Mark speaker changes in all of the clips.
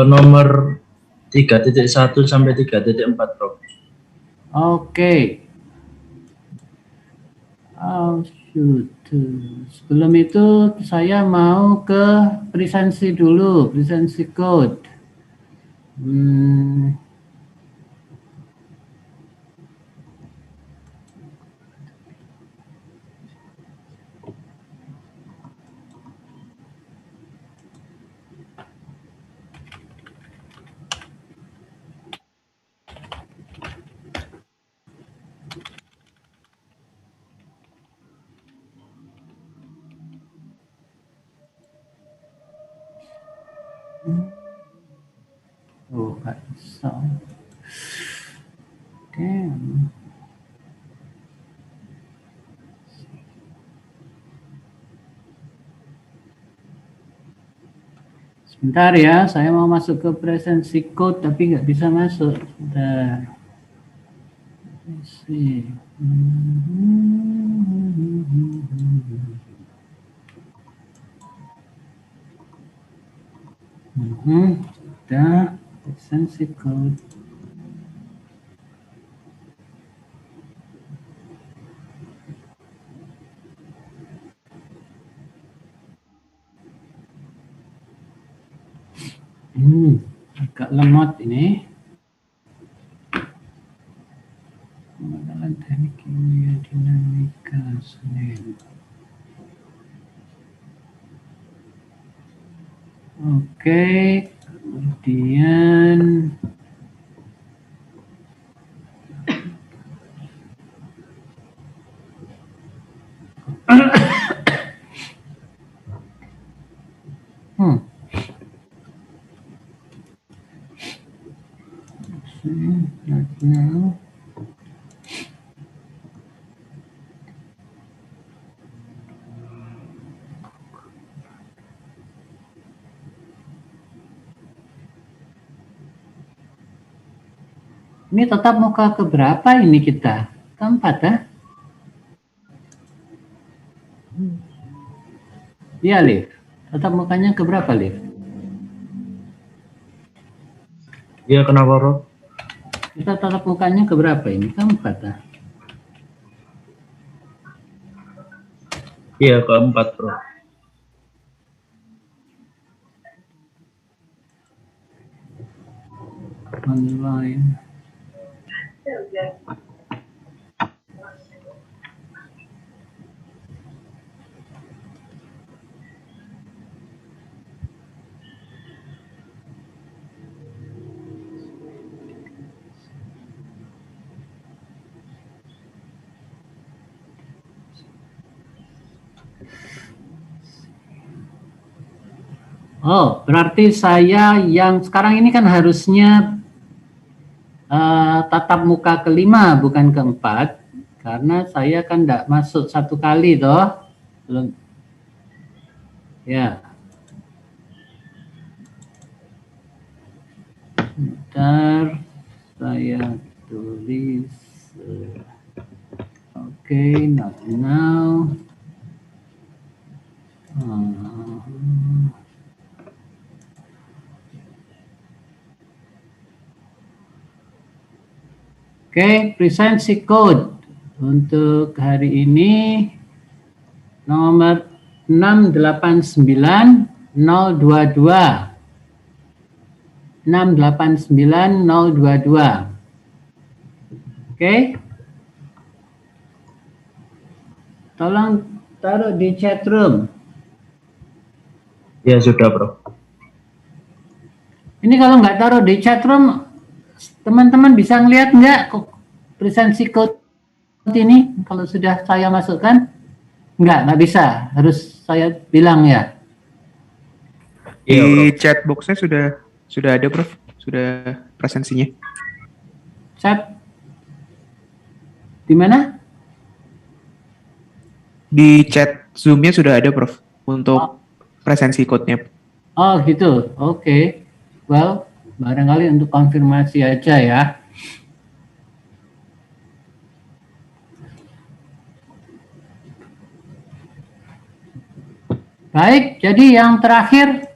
Speaker 1: Nomor 3.1 sampai 3.4, Prof.
Speaker 2: Oke. Oh, shoot. Sebelum itu saya mau ke presensi dulu, presensi code. Oh, nggak bisa. Damn. Sebentar ya, saya mau masuk ke presensi code tapi nggak bisa masuk. Sebentar. Let's see. Sudah, presensi code. Agak lemot ini. Pengenalan teknik kimia dinamika Senin. Oke, kemudian not now. Ini tetap muka keberapa ini kita? Keempat ya? Iya, Liv. Tetap mukanya keberapa, Liv?
Speaker 1: Iya, kenapa, Prof?
Speaker 2: Kita tetap mukanya keberapa ini? Keempat ya?
Speaker 1: Iya, keempat, Prof.
Speaker 2: Online. Oh, berarti saya yang sekarang ini kan harusnya tatap muka kelima bukan keempat, karena saya kan tidak masuk satu kali toh, belum. Ya. Sebentar, saya tulis. Oke, not now. Oke, presensi code untuk hari ini nomor 689022. 689022. Oke. Tolong taruh di chat room.
Speaker 1: Ya, sudah, Prof.
Speaker 2: Ini kalau nggak taruh di chat room, teman-teman bisa ngelihat nggak presensi code ini kalau sudah saya masukkan? Nggak bisa. Harus saya bilang ya.
Speaker 1: Iya,
Speaker 3: Di
Speaker 1: Prof.
Speaker 3: chat box-nya sudah ada, Prof. Sudah presensinya.
Speaker 2: Chat di mana?
Speaker 3: Di chat Zoom-nya sudah ada, Prof. Untuk presensi code-nya.
Speaker 2: Oh, gitu. Oke. Well, barangkali untuk konfirmasi aja ya. Baik, jadi yang terakhir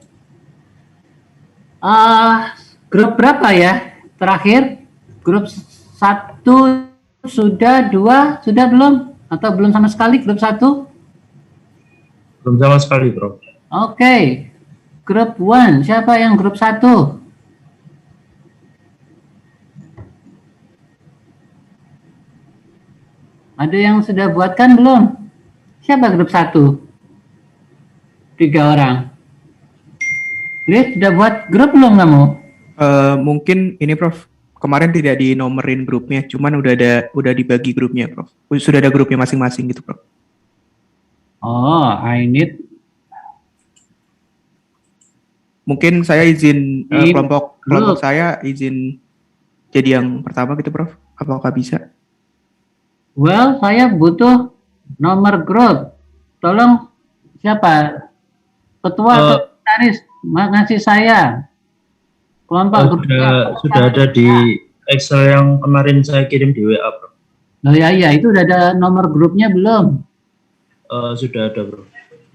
Speaker 2: Ah, grup berapa ya? Terakhir grup satu sudah, dua sudah belum? Atau belum sama sekali grup satu?
Speaker 1: Belum sama sekali, Prof.
Speaker 2: Oke, grup one siapa yang grup satu? Ada yang sudah buatkan belum? Siapa grup satu? 3 orang. Lihat, sudah buat grup belum kamu?
Speaker 3: Mungkin ini Prof, kemarin tidak dinomerin grupnya, cuman udah dibagi grupnya Prof. Sudah ada grupnya masing-masing gitu Prof.
Speaker 2: Oh, I need
Speaker 3: Mungkin saya izin kelompok
Speaker 2: group.
Speaker 3: saya izin jadi yang pertama gitu Prof. Apakah bisa?
Speaker 2: Well, saya butuh nomor grup. Tolong siapa? Ketua atau
Speaker 1: Eh,
Speaker 2: sekretaris ngasih saya kelompok grupnya.
Speaker 1: sudah ada di Excel yang kemarin saya kirim di WA, Prof.
Speaker 2: Oh ya, iya, itu udah ada nomor grupnya belum?
Speaker 1: Sudah ada, Prof.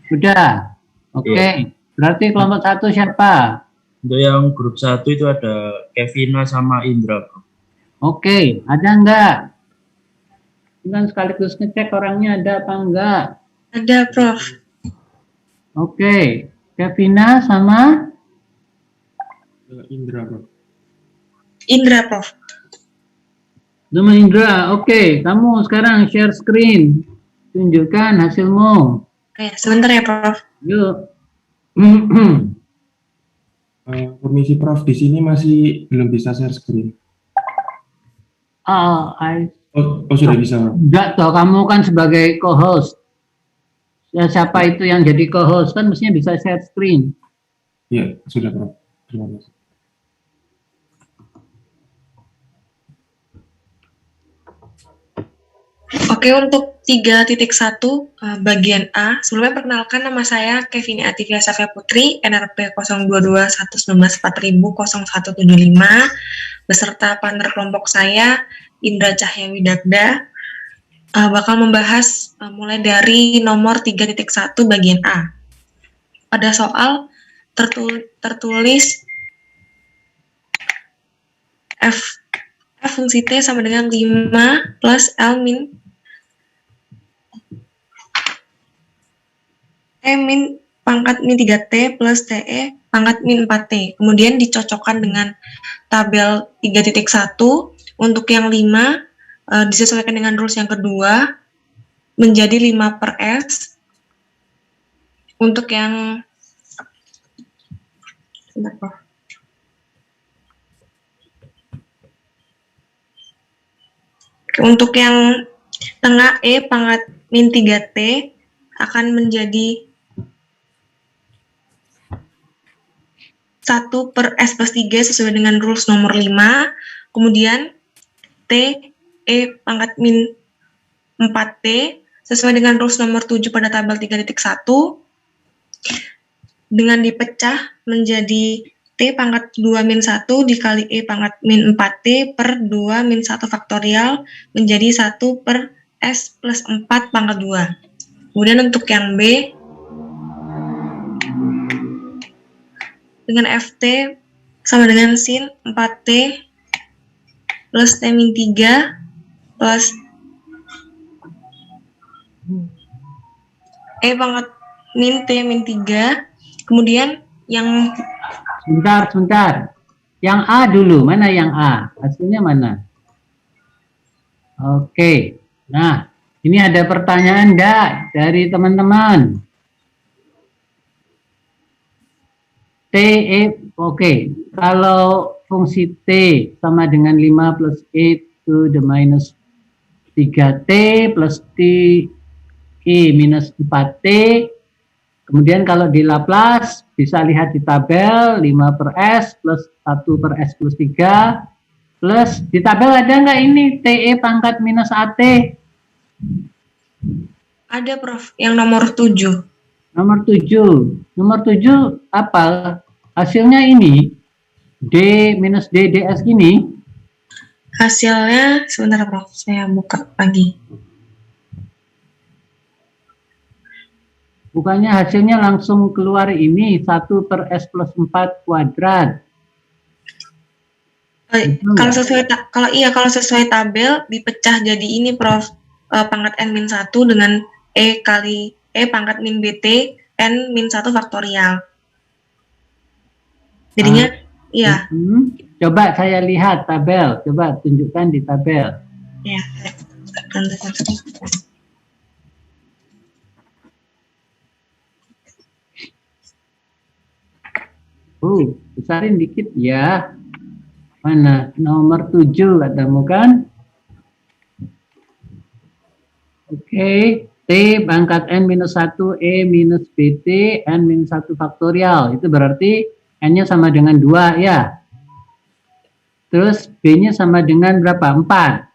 Speaker 2: Sudah. Oke.
Speaker 1: Iya.
Speaker 2: Berarti kelompok satu siapa?
Speaker 1: Untuk yang grup 1 itu ada Kevina sama Indra, Prof.
Speaker 2: Oke, ada enggak? Kan sekaligus ngecek orangnya ada apa enggak.
Speaker 4: Ada, Prof.
Speaker 2: Oke, Kevina sama
Speaker 3: Indra Prof.
Speaker 4: Indra, Prof.
Speaker 2: sama Indra. Oke, kamu sekarang share screen. Tunjukkan hasilmu.
Speaker 4: Oke, sebentar ya, Prof.
Speaker 2: Yuk.
Speaker 5: Permisi Prof, di sini masih belum bisa share screen.
Speaker 2: Oh,
Speaker 5: Oh, sudah bisa.
Speaker 2: enggak toh, kamu kan sebagai co-host. Ya, siapa itu yang jadi co-host kan mestinya bisa share screen.
Speaker 5: Ya, sudah Prof. Terima kasih.
Speaker 4: Oke, untuk 3.1 bagian A, sebelumnya perkenalkan nama saya Kevin Ativia Safia Putri, NRP 021194000175, beserta partner kelompok saya, Indra Cahya Widagda, bakal membahas mulai dari nomor 3.1 bagian A. Pada soal tertulis F fungsi T sama dengan 5 plus L min T min pangkat min 3T plus TE pangkat min 4T. Kemudian dicocokkan dengan tabel 3.1. Untuk yang 5 disesuaikan dengan rules yang kedua menjadi 5 per S. Untuk yang Untuk yang tengah E pangkat min 3T akan menjadi 1 per S plus 3 sesuai dengan rules nomor 5. Kemudian T E pangkat min 4T sesuai dengan rules nomor 7 pada tabel 3.1 dengan dipecah menjadi T pangkat 2 min 1 dikali E pangkat min 4T per 2 min 1 faktorial menjadi 1 per S plus 4 pangkat 2. Kemudian untuk yang B, dengan FT sama dengan sin 4T plus T min 3 plus E pangkat min T min 3. Kemudian yang
Speaker 2: Sebentar. Yang A dulu, mana yang A? Hasilnya mana? Oke. Nah, ini ada pertanyaan enggak dari teman-teman? Oke. Kalau fungsi T sama dengan 5 plus E to the minus 3T plus T E minus 4T. Kemudian kalau di Laplace bisa lihat di tabel 5 per S plus 1 per S plus 3 plus di tabel ada nggak ini TE pangkat minus AT?
Speaker 4: ada Prof, yang nomor 7.
Speaker 2: Nomor 7. Nomor 7 apa? Hasilnya ini D minus D DS ini.
Speaker 4: Hasilnya sebentar Prof, saya buka lagi.
Speaker 2: Bukannya hasilnya langsung keluar ini 1 per S plus 4 kuadrat. Betul
Speaker 4: Kalau
Speaker 2: nggak?
Speaker 4: kalau sesuai tabel dipecah jadi ini Prof, pangkat N-1 dengan E kali E pangkat min BT N-1 faktorial. Jadinya iya,
Speaker 2: Coba saya lihat tabel, coba tunjukkan di tabel.
Speaker 4: ya.
Speaker 2: Besarin dikit ya. Mana? Nomor 7 katamu kan? Oke, T pangkat N-1, E minus BT, N-1 faktorial. Itu berarti N-nya sama dengan 2 ya. Terus B-nya sama dengan berapa? 4.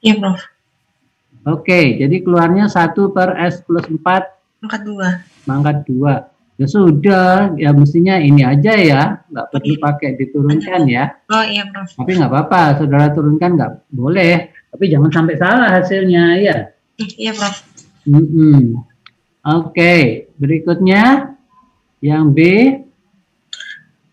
Speaker 4: Iya Prof,
Speaker 2: Oke, jadi keluarnya 1 per S plus 4
Speaker 4: pangkat 2.
Speaker 2: pangkat 2. Ya sudah, ya mestinya ini aja ya. Nggak perlu pakai diturunkan ya.
Speaker 4: Oh iya Prof.
Speaker 2: Tapi nggak apa-apa, saudara turunkan nggak boleh. Tapi jangan sampai salah hasilnya ya.
Speaker 4: Iya Prof.
Speaker 2: Oke, berikutnya yang B.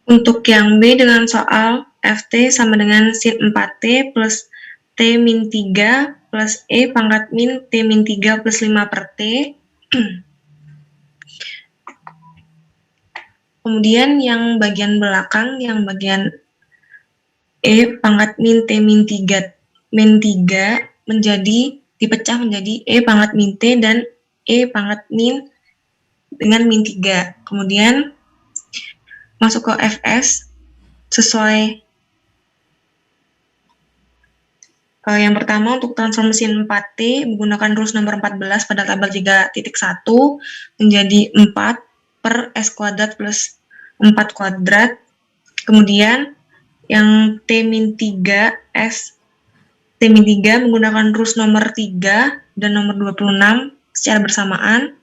Speaker 4: Untuk yang B dengan soal FT sama dengan sin 4T plus T min 3 plus E pangkat min T min 3 plus 5 per T. Kemudian yang bagian belakang, yang bagian E pangkat min T min 3 menjadi dipecah menjadi E pangkat min T dan E pangkat min dengan min 3. Kemudian masuk ke FS sesuai yang pertama untuk transform sin 4T menggunakan rules nomor 14 pada tabel 3.1 menjadi 4 per S kuadrat plus 4 kuadrat. Kemudian yang T min 3 S T min 3 menggunakan rules nomor 3 dan nomor 26 secara bersamaan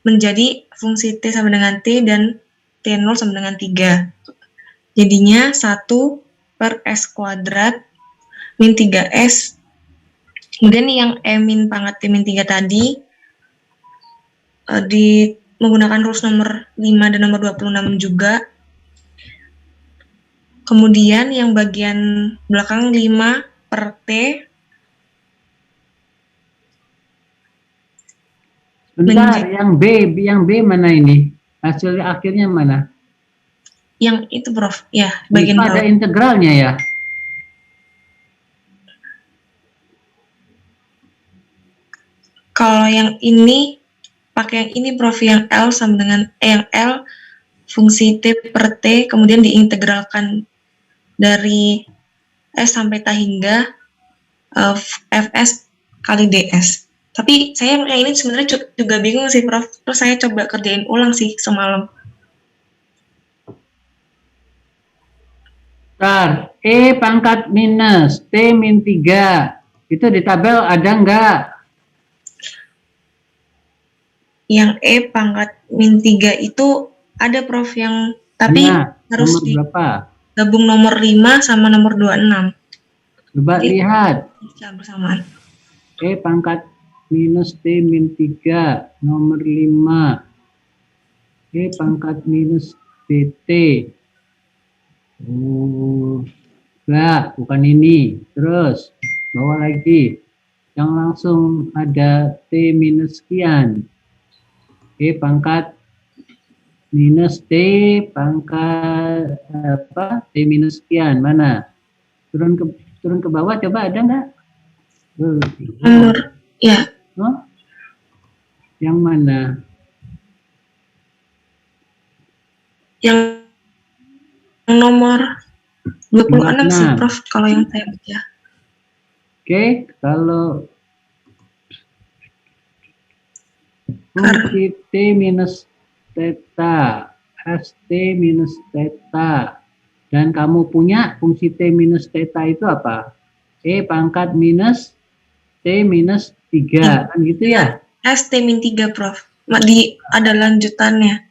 Speaker 4: menjadi fungsi T sama dengan T dan T0 sama dengan 3. Jadinya 1 per S kuadrat min 3S. Kemudian yang E min pangkat T min 3 tadi menggunakan rules nomor 5 dan nomor 26 juga. Kemudian yang bagian belakang 5 per T.
Speaker 2: Bentar, yang B mana ini? Hasil akhirnya mana?
Speaker 4: Yang itu Prof, ya bagian
Speaker 2: bawah. Ada integralnya ya?
Speaker 4: Kalau yang ini pakai yang ini Prof, yang L sama dengan yang L fungsi T per T kemudian diintegralkan dari S sampai T hingga Fs kali ds. Tapi saya yang ini sebenarnya juga bingung sih Prof, terus saya coba kerjain ulang sih semalam.
Speaker 2: Bentar, E pangkat minus T min 3 itu di tabel ada nggak?
Speaker 4: Yang E pangkat min 3 itu ada Prof, yang tapi harus gabung nomor 5 sama nomor 26.
Speaker 2: Coba lihat.
Speaker 4: Bersamaan.
Speaker 2: E pangkat minus T min 3 nomor 5. E pangkat minus BT. Enggak, bukan ini. Terus, bawa lagi. Yang langsung ada T minus sekian. E pangkat minus T pangkat apa? T minus sekian. Mana? Turun ke bawah, coba ada nggak?
Speaker 4: Ya.
Speaker 2: Oh? Yang mana?
Speaker 4: Yang nomor 26 sih Prof, kalau yang saya baca.
Speaker 2: Oke, kalau fungsi T minus theta, ST minus theta, dan kamu punya fungsi T minus theta itu apa? E pangkat minus T minus 3, kan gitu ya?
Speaker 4: ST min 3 Prof, ada lanjutannya.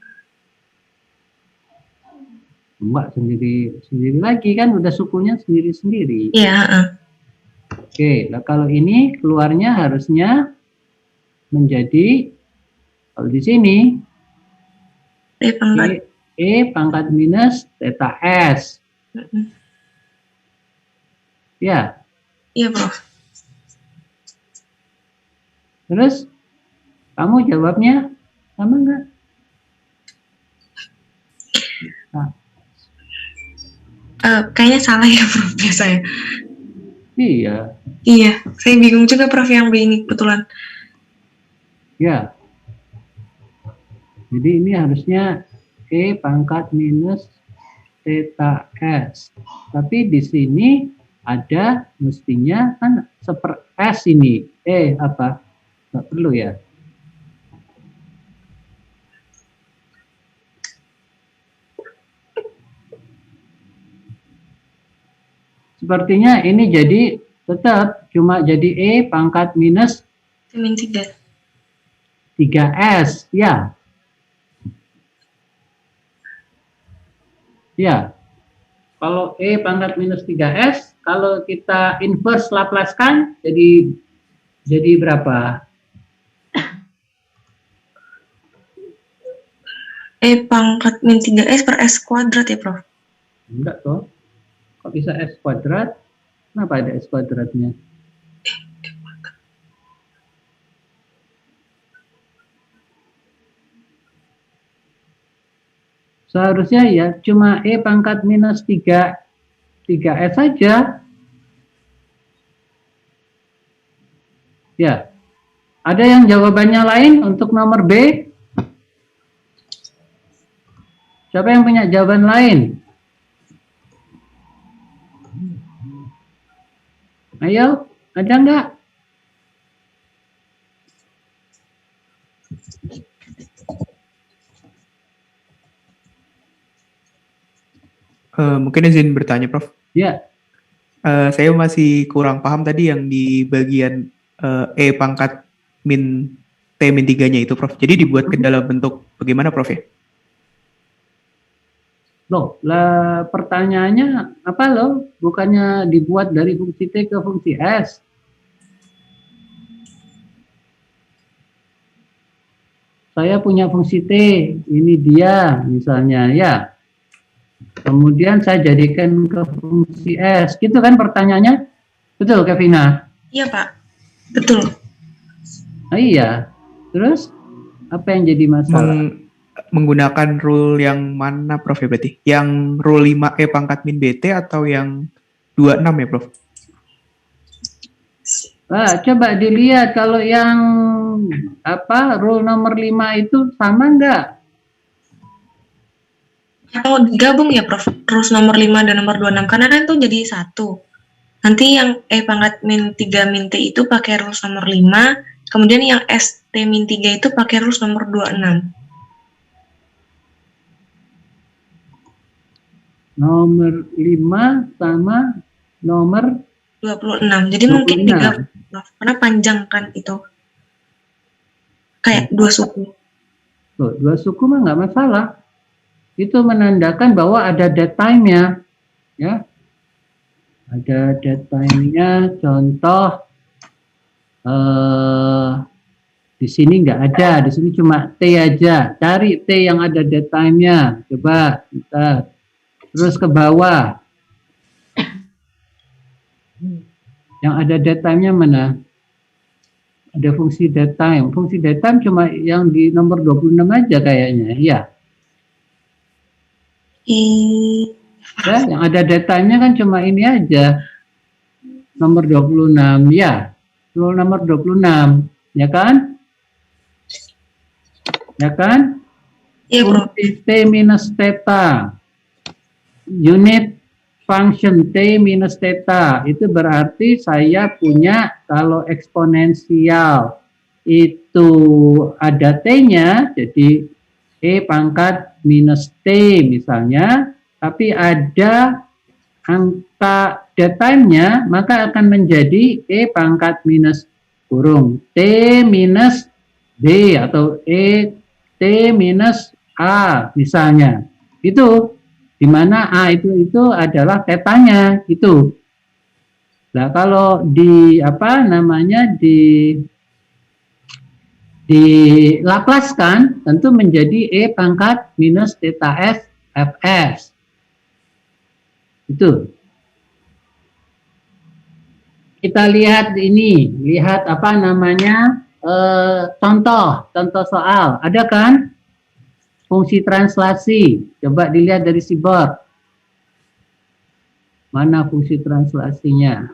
Speaker 2: Mbak sendiri lagi kan, udah sukunya sendiri-sendiri.
Speaker 4: Iya.
Speaker 2: Oke, nah kalau ini keluarnya harusnya menjadi, kalau di sini E pangkat minus theta S. Ya,
Speaker 4: Iya, Prof.
Speaker 2: terus kamu jawabnya sama nggak?
Speaker 4: Kayaknya salah ya, Prof, biasanya.
Speaker 2: Iya,
Speaker 4: Iya, saya bingung juga, Prof, yang B ini kebetulan.
Speaker 2: ya. Jadi ini harusnya E pangkat minus theta S. Tapi di sini ada mestinya kan S ini. Apa? Nggak perlu ya. Sepertinya ini jadi tetap cuma jadi E pangkat minus
Speaker 4: Min 3.
Speaker 2: 3S. Ya. Ya. Kalau E pangkat minus 3S, kalau kita inverse Laplace kan jadi berapa?
Speaker 4: E pangkat min 3S per S kuadrat ya, Prof?
Speaker 2: Enggak toh. Kok bisa S kuadrat? Kenapa ada S kuadratnya? Seharusnya ya cuma E pangkat minus 3S saja. Ya. Ada yang jawabannya lain untuk nomor B? Siapa yang punya jawaban lain? Ayo, ada nggak?
Speaker 3: Mungkin izin bertanya, Prof.
Speaker 2: Ya,
Speaker 3: Saya masih kurang paham tadi yang di bagian E pangkat min T min 3-nya itu, Prof. Jadi dibuat ke dalam bentuk bagaimana, Prof, ya?
Speaker 2: loh, lah pertanyaannya apa loh? Bukannya dibuat dari fungsi T ke fungsi S? Saya punya fungsi T, ini dia misalnya ya. Kemudian saya jadikan ke fungsi S, gitu kan pertanyaannya? Betul, Kevina?
Speaker 4: Iya, Pak. Betul.
Speaker 2: Iya. Terus apa yang jadi masalah?
Speaker 3: Menggunakan rule yang mana, Prof, ya berarti? Yang rule 5E pangkat min BT atau yang 26 ya, Prof?
Speaker 2: Coba dilihat kalau yang rule nomor 5 itu sama enggak?
Speaker 4: Atau digabung ya, Prof? Rules nomor 5 dan nomor 26. Karena kan itu jadi satu. Nanti yang E pangkat min 3 min T itu pakai rules nomor 5. Kemudian yang S T min 3 itu pakai rules nomor 26.
Speaker 2: Nomor 5 sama nomor
Speaker 4: 26. Jadi
Speaker 2: 26.
Speaker 4: mungkin digabung, Prof. Karena panjang kan itu. Kayak dua suku.
Speaker 2: Tuh, dua suku mah nggak masalah. Itu menandakan bahwa ada dead time-nya. Ya. Ada dead time-nya, contoh di sini nggak ada, di sini cuma T aja. Cari T yang ada dead time-nya. Coba, kita terus ke bawah. Yang ada dead time-nya mana? Ada fungsi dead time. Fungsi dead time cuma yang di nomor 26 aja kayaknya. Iya. Ya, yang ada dead time-nya kan cuma ini aja. Nomor 26. Ya. Nomor 26. Ya kan? Ya kan?
Speaker 4: Iya, Prof.
Speaker 2: Fungsi T minus theta. Unit function T minus theta. Itu berarti saya punya kalau eksponensial itu ada T-nya, jadi E pangkat minus T misalnya, tapi ada angka dead time-nya, maka akan menjadi E pangkat minus kurung T minus D atau T minus A misalnya. Itu di mana A itu adalah tetanya itu. Nah, kalau di Laplace kan tentu menjadi E pangkat minus theta S Fs. Itu. kita lihat ini, lihat apa namanya, contoh soal, ada kan? Fungsi translasi, coba dilihat dari si board. Mana fungsi translasinya?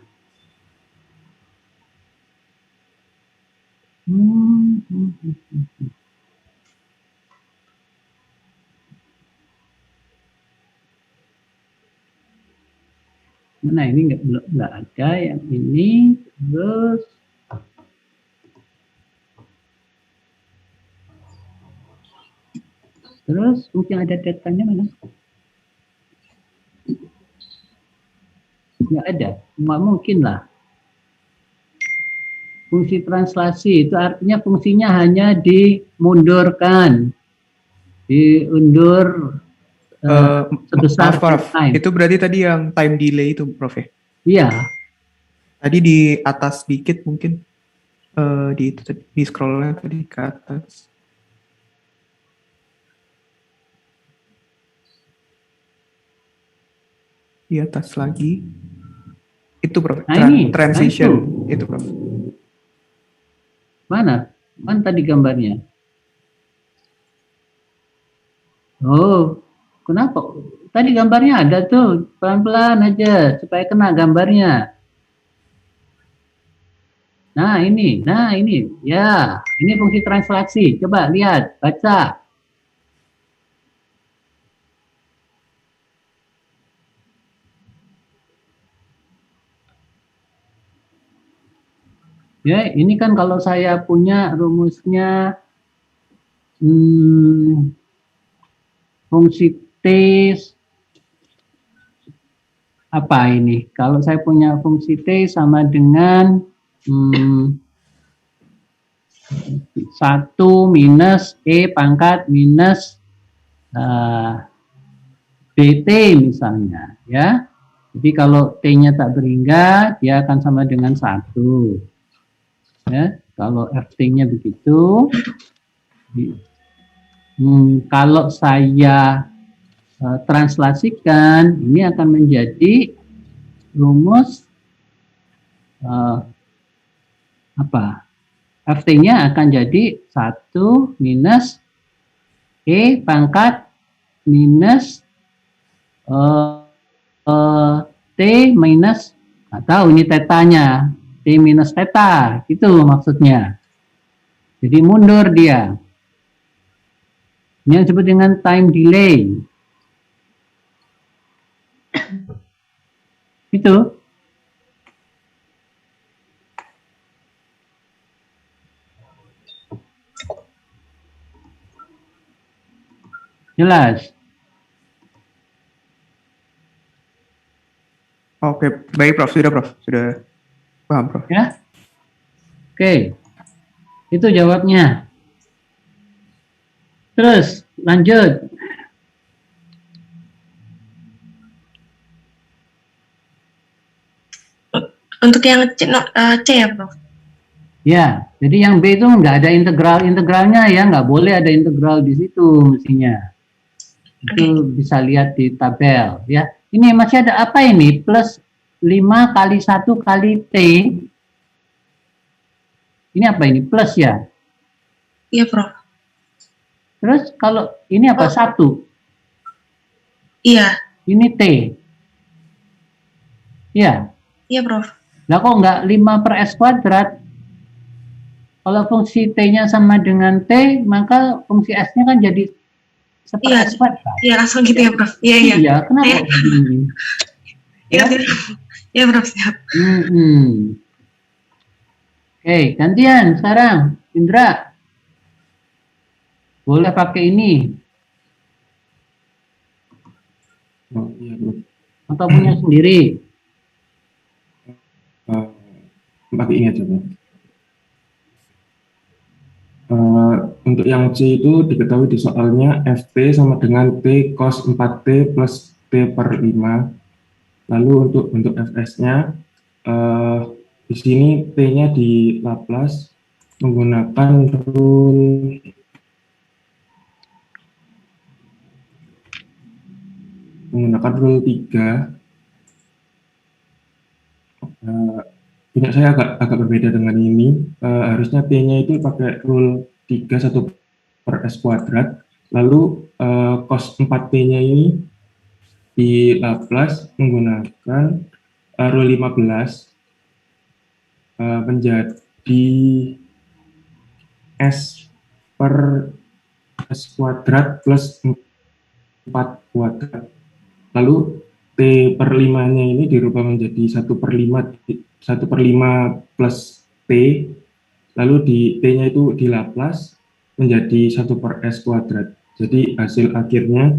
Speaker 2: Mana ini nggak ada yang ini, terus mungkin ada datanya mana? Nggak ada, nggak mungkin lah. Fungsi translasi itu artinya fungsinya hanya dimundurkan, diundur sebesar
Speaker 3: Maaf, Prof.
Speaker 2: time.
Speaker 3: Itu berarti tadi yang time delay itu, Prof ya?
Speaker 2: Iya.
Speaker 3: Tadi di atas dikit mungkin, di scrollnya tadi ke atas. Di atas lagi. Itu, Prof.
Speaker 2: Nah, ini.
Speaker 3: Transition. Itu, Prof.
Speaker 2: Mana? Mana tadi gambarnya? Oh, kenapa? Tadi gambarnya ada tuh, pelan-pelan aja supaya kena gambarnya. Nah ini, ya, ini fungsi translasi. Coba lihat, baca. Ya, ini kan kalau saya punya rumusnya fungsi T apa ini? Kalau saya punya fungsi T sama dengan 1 minus E pangkat minus BT misalnya, ya. Jadi kalau T-nya tak berhingga, dia akan sama dengan 1. Ya, kalau FT-nya begitu. Kalau saya translasikan, ini akan menjadi rumus apa? FT-nya akan jadi 1 minus E pangkat minus T minus, atau ini tetanya, T minus theta, itu maksudnya. Jadi mundur dia. Ini yang disebut dengan time delay. Itu. Jelas?
Speaker 3: Oke, baik, Prof. Sudah, Prof. Sudah paham, Prof.
Speaker 2: Ya. Oke. Itu jawabnya. Terus, lanjut.
Speaker 4: Untuk yang C ya, Prof?
Speaker 2: Ya, jadi yang B itu nggak ada integralnya ya, nggak boleh ada integral di situ mestinya. Itu bisa lihat di tabel ya. Ini masih ada apa ini? Plus 5 kali 1 kali T. Ini apa ini? Plus ya?
Speaker 4: Iya, Prof.
Speaker 2: Terus kalau ini apa? 1?
Speaker 4: Iya.
Speaker 2: Ini T. Iya.
Speaker 4: Iya, Prof.
Speaker 2: Lah kok nggak 5 per S kuadrat? Kalau fungsi T-nya sama dengan T, maka fungsi S-nya kan jadi S kuadrat.
Speaker 4: Iya, langsung gitu ya, Prof. Iya, iya.
Speaker 2: Iya, kenapa begini?
Speaker 4: Ya, ya, Prof. Siap.
Speaker 2: Oke, gantian sekarang, Indra. Boleh pakai ini.
Speaker 5: Oh, iya, Prof.
Speaker 2: Atau punya sendiri.
Speaker 5: Pakai ini aja, Prof. Untuk yang C itu diketahui di soalnya FT sama dengan T cos 4T plus T per 5. Lalu untuk Fs-nya, di sini T-nya di Laplace menggunakan rule 3. punya saya agak berbeda dengan ini. Harusnya T-nya itu pakai rule 3 1 per S kuadrat. Lalu cos 4T-nya ini di Laplace menggunakan rule 15 menjadi S per S kuadrat plus 4 kuadrat. Lalu T per 5-nya ini dirubah menjadi 1 per 5 plus T. Lalu di T-nya itu di Laplace menjadi 1 per S kuadrat. Jadi hasil akhirnya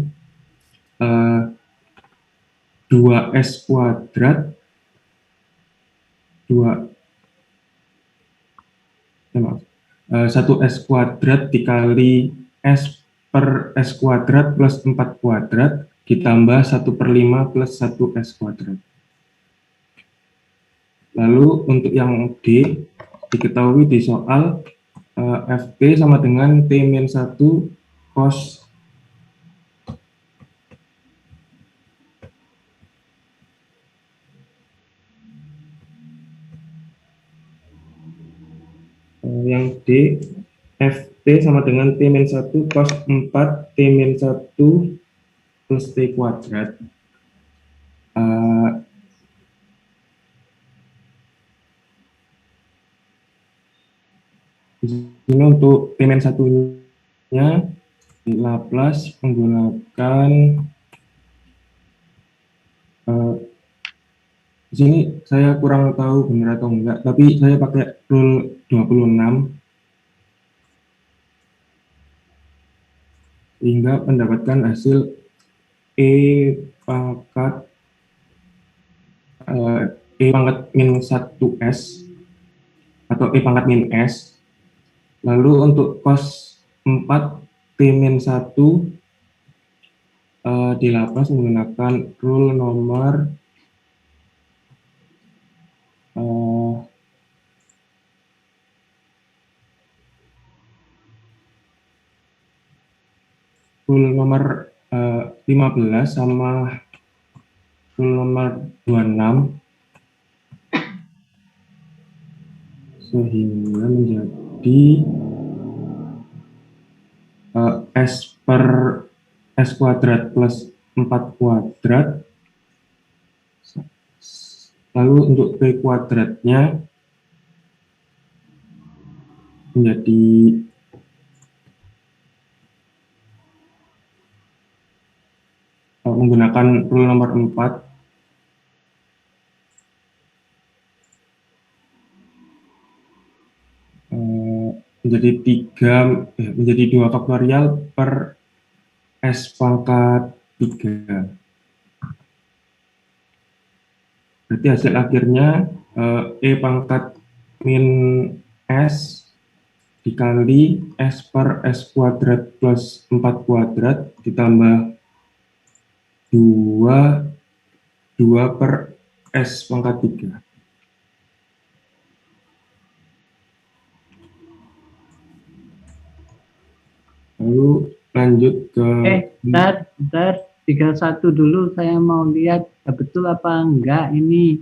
Speaker 5: 2S kuadrat 1S kuadrat dikali S per S kuadrat plus 4 kuadrat ditambah 1 per 5 plus 1S kuadrat. Lalu untuk yang D diketahui di soal FT sama dengan T-1 cos yang D FT sama dengan T-1 cos 4 T-1 plus T kuadrat. Ini untuk T-1-nya di Laplace menggunakan di sini saya kurang tahu benar atau enggak, tapi saya pakai rule 26 sehingga mendapatkan hasil E pangkat min 1S atau E pangkat min S. Lalu untuk cos 4 T-1 di Laplace menggunakan rule nomor rule nomor 15 sama rule nomor 26 sehingga menjadi S per S kuadrat plus 4 kuadrat. Lalu untuk P kuadratnya menjadi menggunakan rule nomor 4 menjadi 2 faktorial per S pangkat 3. Berarti hasil akhirnya E pangkat min S dikali S per S kuadrat plus 4 kuadrat ditambah 2 per S pangkat 3. Lalu lanjut ke
Speaker 2: bentar 31 dulu, saya mau lihat betul apa enggak ini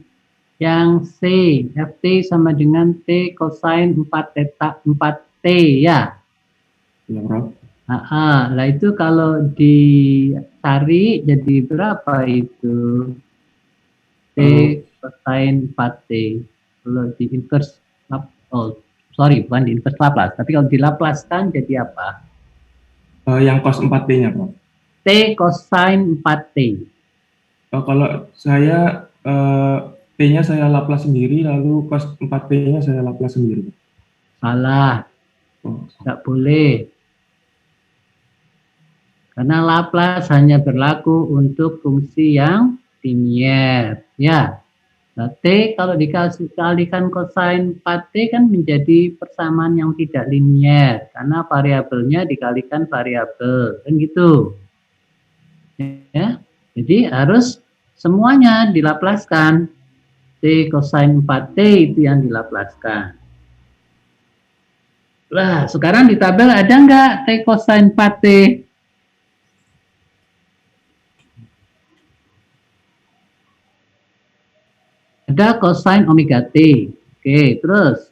Speaker 2: yang C FT sama dengan T cosine 4 T ya.
Speaker 5: Ya, Prof.
Speaker 2: Lah itu kalau dicari jadi berapa itu? T cosine 4T. Kalau di inverse, bukan di inverse Laplace, tapi kalau di Laplace kan jadi apa?
Speaker 5: Yang cos 4T-nya, Prof.
Speaker 2: T cosine 4T.
Speaker 5: Kalau saya T-nya saya Laplace sendiri, lalu cos 4T-nya saya Laplace sendiri.
Speaker 2: Salah. Tidak boleh. Karena Laplace hanya berlaku untuk fungsi yang linier. Ya. Nah, T kalau dikalikan cosine 4T kan menjadi persamaan yang tidak linier. Karena variabelnya dikalikan variabel. Kan gitu. Ya. Jadi harus semuanya dilaplaskan. T cosine 4T itu yang dilaplaskan. Lah, sekarang di tabel ada nggak T cosine 4T? Ada cosine omega T. Oke, terus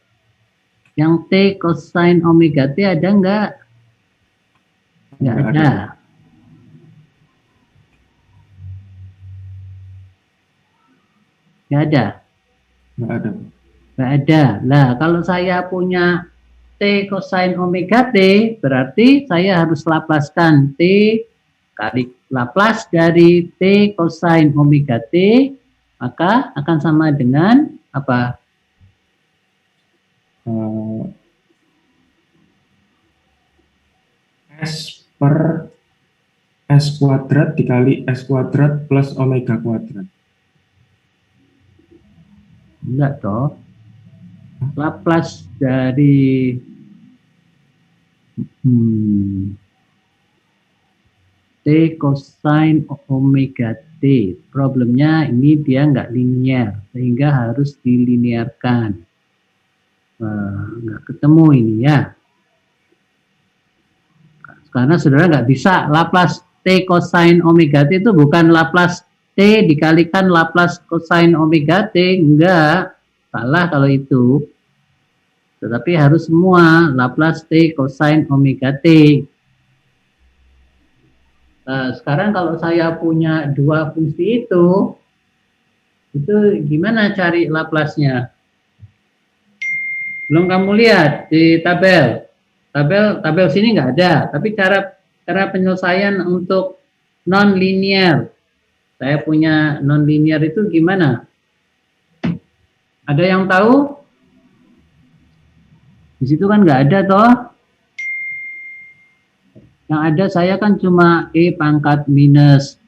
Speaker 2: yang T cosine omega T ada nggak? Nggak
Speaker 5: Nggak
Speaker 2: ada. Nggak ada.
Speaker 5: Nggak ada.
Speaker 2: Nggak ada. Nah, kalau saya punya T cosine omega T, berarti saya harus laplaskan T kali Laplace dari T cosine omega T, maka akan sama dengan apa?
Speaker 5: S per S kuadrat dikali S kuadrat plus omega kuadrat.
Speaker 2: Enggak toh. Laplace dari T cosine omega T. Problemnya ini dia nggak linear, sehingga harus dilinearkan. Nggak ketemu ini ya. Karena saudara nggak bisa Laplace T cosine omega T itu bukan Laplace T dikalikan Laplace cosine omega T. Enggak, salah kalau itu. Tetapi harus semua Laplace T cosine omega T. Nah, sekarang kalau saya punya dua fungsi itu gimana cari Laplace-nya? Belum kamu lihat di tabel. Tabel sini nggak ada, tapi cara penyelesaian untuk non-linear. Saya punya non-linear itu gimana? Ada yang tahu? Di situ kan nggak ada toh. Yang ada saya kan cuma E pangkat minus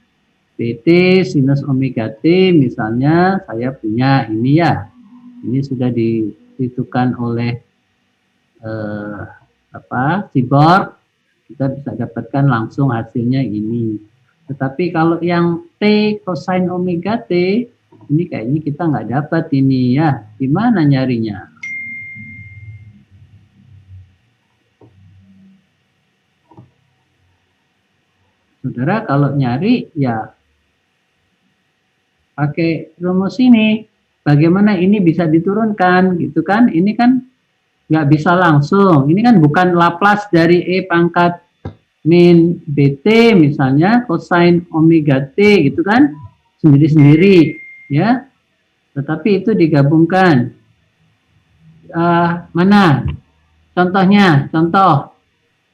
Speaker 2: PT sinus omega T, misalnya saya punya ini ya. Ini sudah ditentukan oleh Seaborg. Kita bisa dapatkan langsung hasilnya ini. Tetapi kalau yang T cosine omega T, ini kayaknya kita nggak dapat ini ya. Gimana nyarinya? Saudara kalau nyari ya pakai rumus ini. Bagaimana ini bisa diturunkan gitu kan? Ini kan nggak bisa langsung. Ini kan bukan Laplace dari E pangkat min BT misalnya cosine omega T gitu kan? Sendiri-sendiri ya. Tetapi itu digabungkan. Mana? Contohnya, contoh.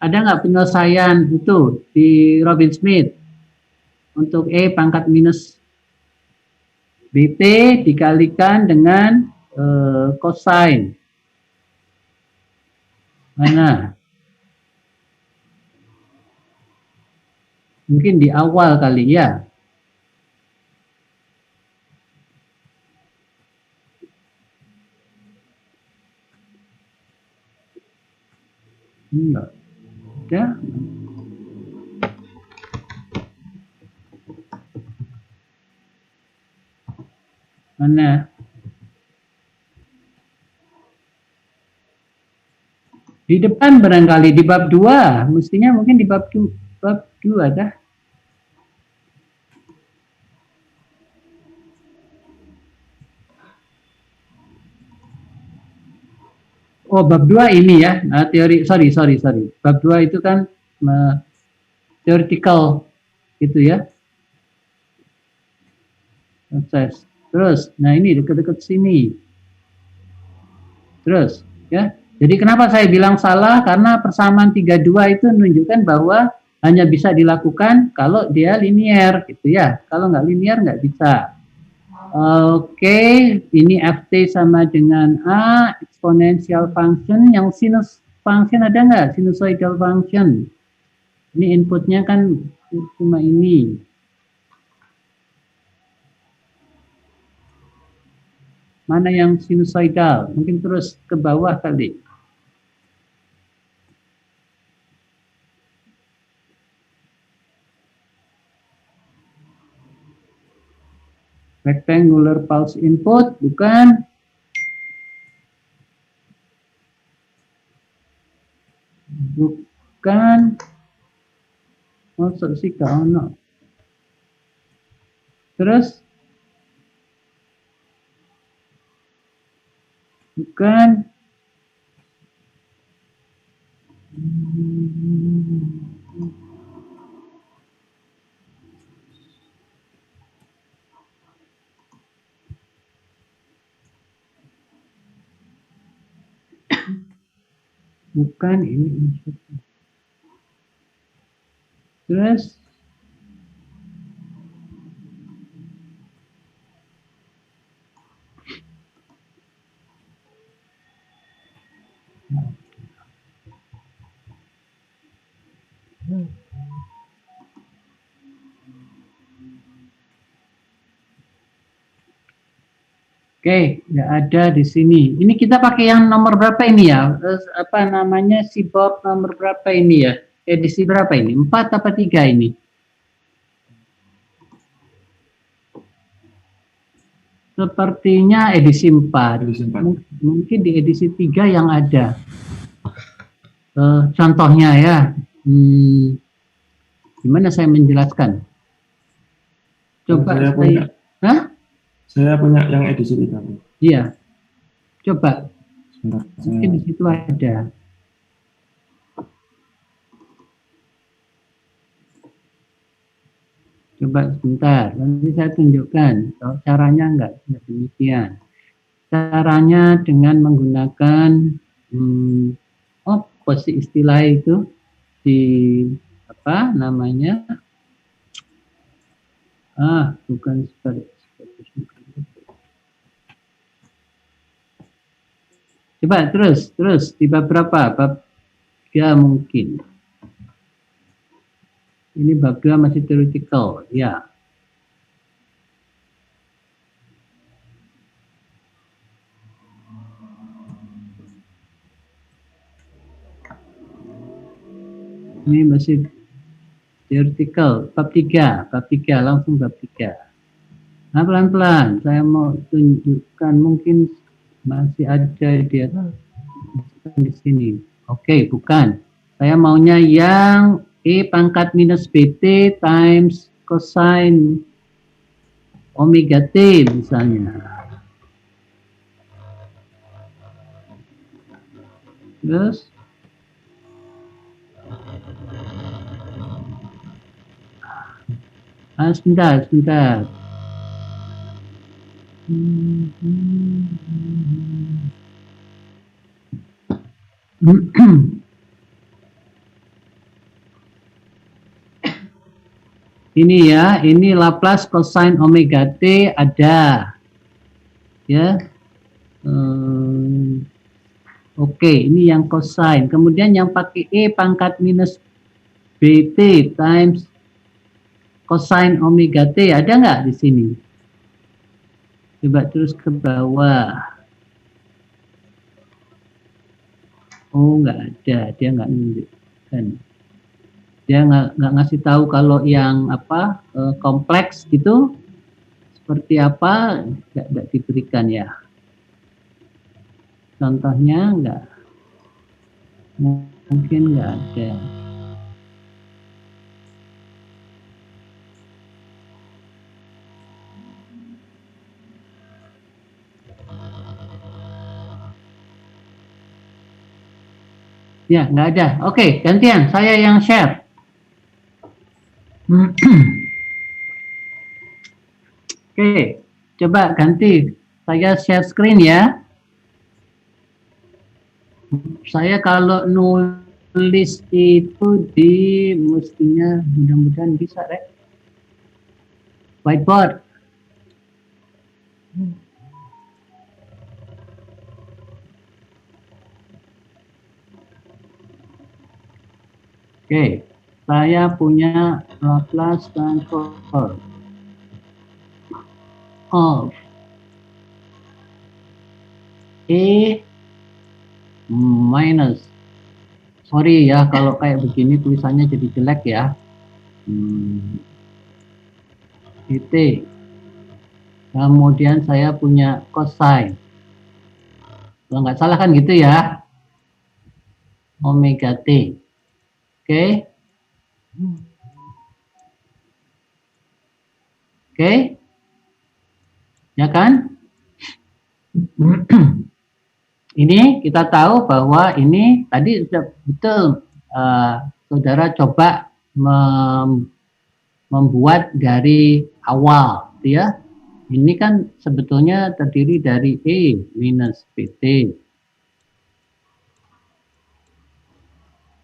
Speaker 2: Ada nggak penyelesaian itu di Robin Smith untuk E pangkat minus BT dikalikan dengan cosine? Mana? Mungkin di awal kali ya. Enggak. Ya. Mana? Di depan barangkali di bab 2, mestinya mungkin di bab 2 dah. Oh, bab 2 ini ya, teori, sorry. Bab 2 itu kan theoretical gitu ya. Proses. Terus, nah ini dekat-dekat sini. Terus, ya. Jadi kenapa saya bilang salah? Karena persamaan 32 itu menunjukkan bahwa hanya bisa dilakukan kalau dia linear gitu ya. Kalau nggak linear nggak bisa. Oke, ini FT sama dengan A, exponential function. Yang sinus function ada nggak? Sinusoidal function. Ini inputnya kan cuma ini. Mana yang sinusoidal? Mungkin terus ke bawah kali. Rectangular pulse input, bukan. Bukan. Masuk sih kau. Terus bukan. Bukan ini. Terus oke, nggak ada di sini. Ini kita pakai yang nomor berapa ini ya? Terus apa namanya si Bob nomor berapa ini ya? Edisi berapa ini? 4 apa 3 ini? Sepertinya edisi 4.
Speaker 5: Edisi 4.
Speaker 2: Mungkin di edisi 3 yang ada. Contohnya ya. Gimana saya menjelaskan? Coba
Speaker 5: Saya punya.
Speaker 2: Hah?
Speaker 5: Saya punya yang edisi 3.
Speaker 2: Iya. Coba.
Speaker 5: Sebentar,
Speaker 2: Mungkin di situ ada. Coba sebentar, nanti saya tunjukkan. Caranya enggak demikian. Caranya dengan menggunakan apa sih istilah itu di apa namanya? Bukan seperti coba terus di bab berapa? Bab 3 mungkin. Ini bab 2 masih theoretical, ya. Ini masih theoretical, bab 3 langsung bab 3. Nah, pelan-pelan saya mau tunjukkan, mungkin masih ada di atas di sini. Oke, bukan. Saya maunya yang E pangkat minus BT times cosine omega T misalnya. Terus sebentar. Ini ya, ini Laplace cosine omega T ada. Ya. Oke, ini yang cosine. Kemudian yang pakai E pangkat minus BT times cosine omega T ada nggak di sini? Coba terus ke bawah. Oh, nggak ada, dia nggak menunjukkan. Dia nggak ngasih tahu kalau yang apa kompleks gitu seperti apa, nggak diberikan ya. Contohnya nggak, mungkin nggak ada. Ya, nggak ada. Oke, gantian. Saya yang share. Oke, coba ganti. Saya share screen ya. Saya kalau nulis itu di mestinya mudah-mudahan bisa, Rek. Whiteboard. Oke, saya punya Laplace transform of E minus, sorry ya kalau kayak begini tulisannya jadi jelek ya, T. Kemudian saya punya cosine, kalau nggak salah kan gitu ya, omega T. Oke. Oke. Ya kan? Ini kita tahu bahwa ini tadi sudah betul saudara coba membuat dari awal, ya. Ini kan sebetulnya terdiri dari E minus PT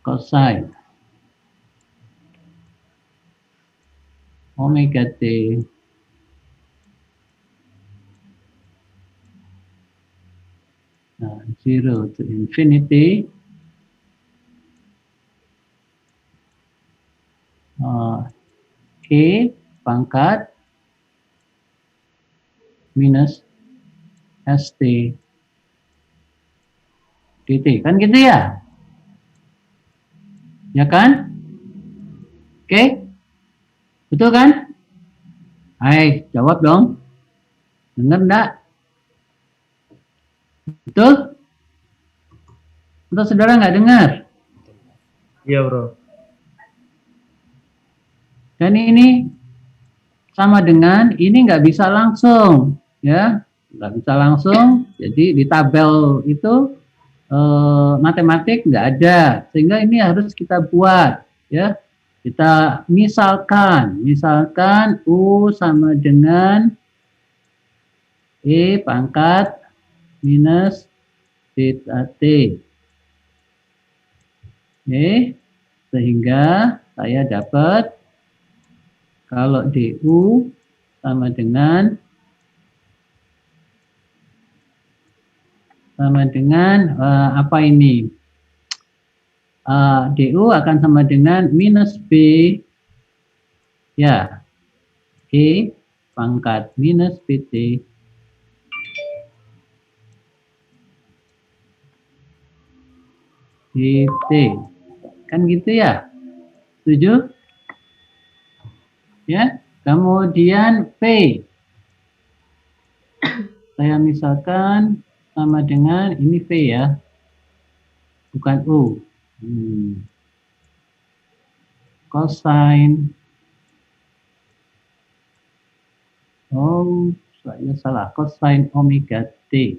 Speaker 2: cosine omega T nah, 0 to infinity E pangkat minus ST dt, kan gitu ya? Ya kan? Oke? Betul kan? Hai, jawab dong. Dengar enggak? Betul? Atau saudara nggak dengar?
Speaker 1: Iya, Bro.
Speaker 2: Dan ini sama dengan ini nggak bisa langsung, ya, nggak bisa langsung. Jadi di tabel itu matematik nggak ada, sehingga ini harus kita buat, ya. Kita misalkan U sama dengan E pangkat minus beta T. Oke, sehingga saya dapat kalau DU sama dengan apa ini? DU akan sama dengan minus B, ya, E pangkat minus PT dt. Kan gitu ya? Setuju? Ya, kemudian P. Saya misalkan sama dengan ini V ya, bukan U. Cosine. Oh, saya salah. Cosine omega T.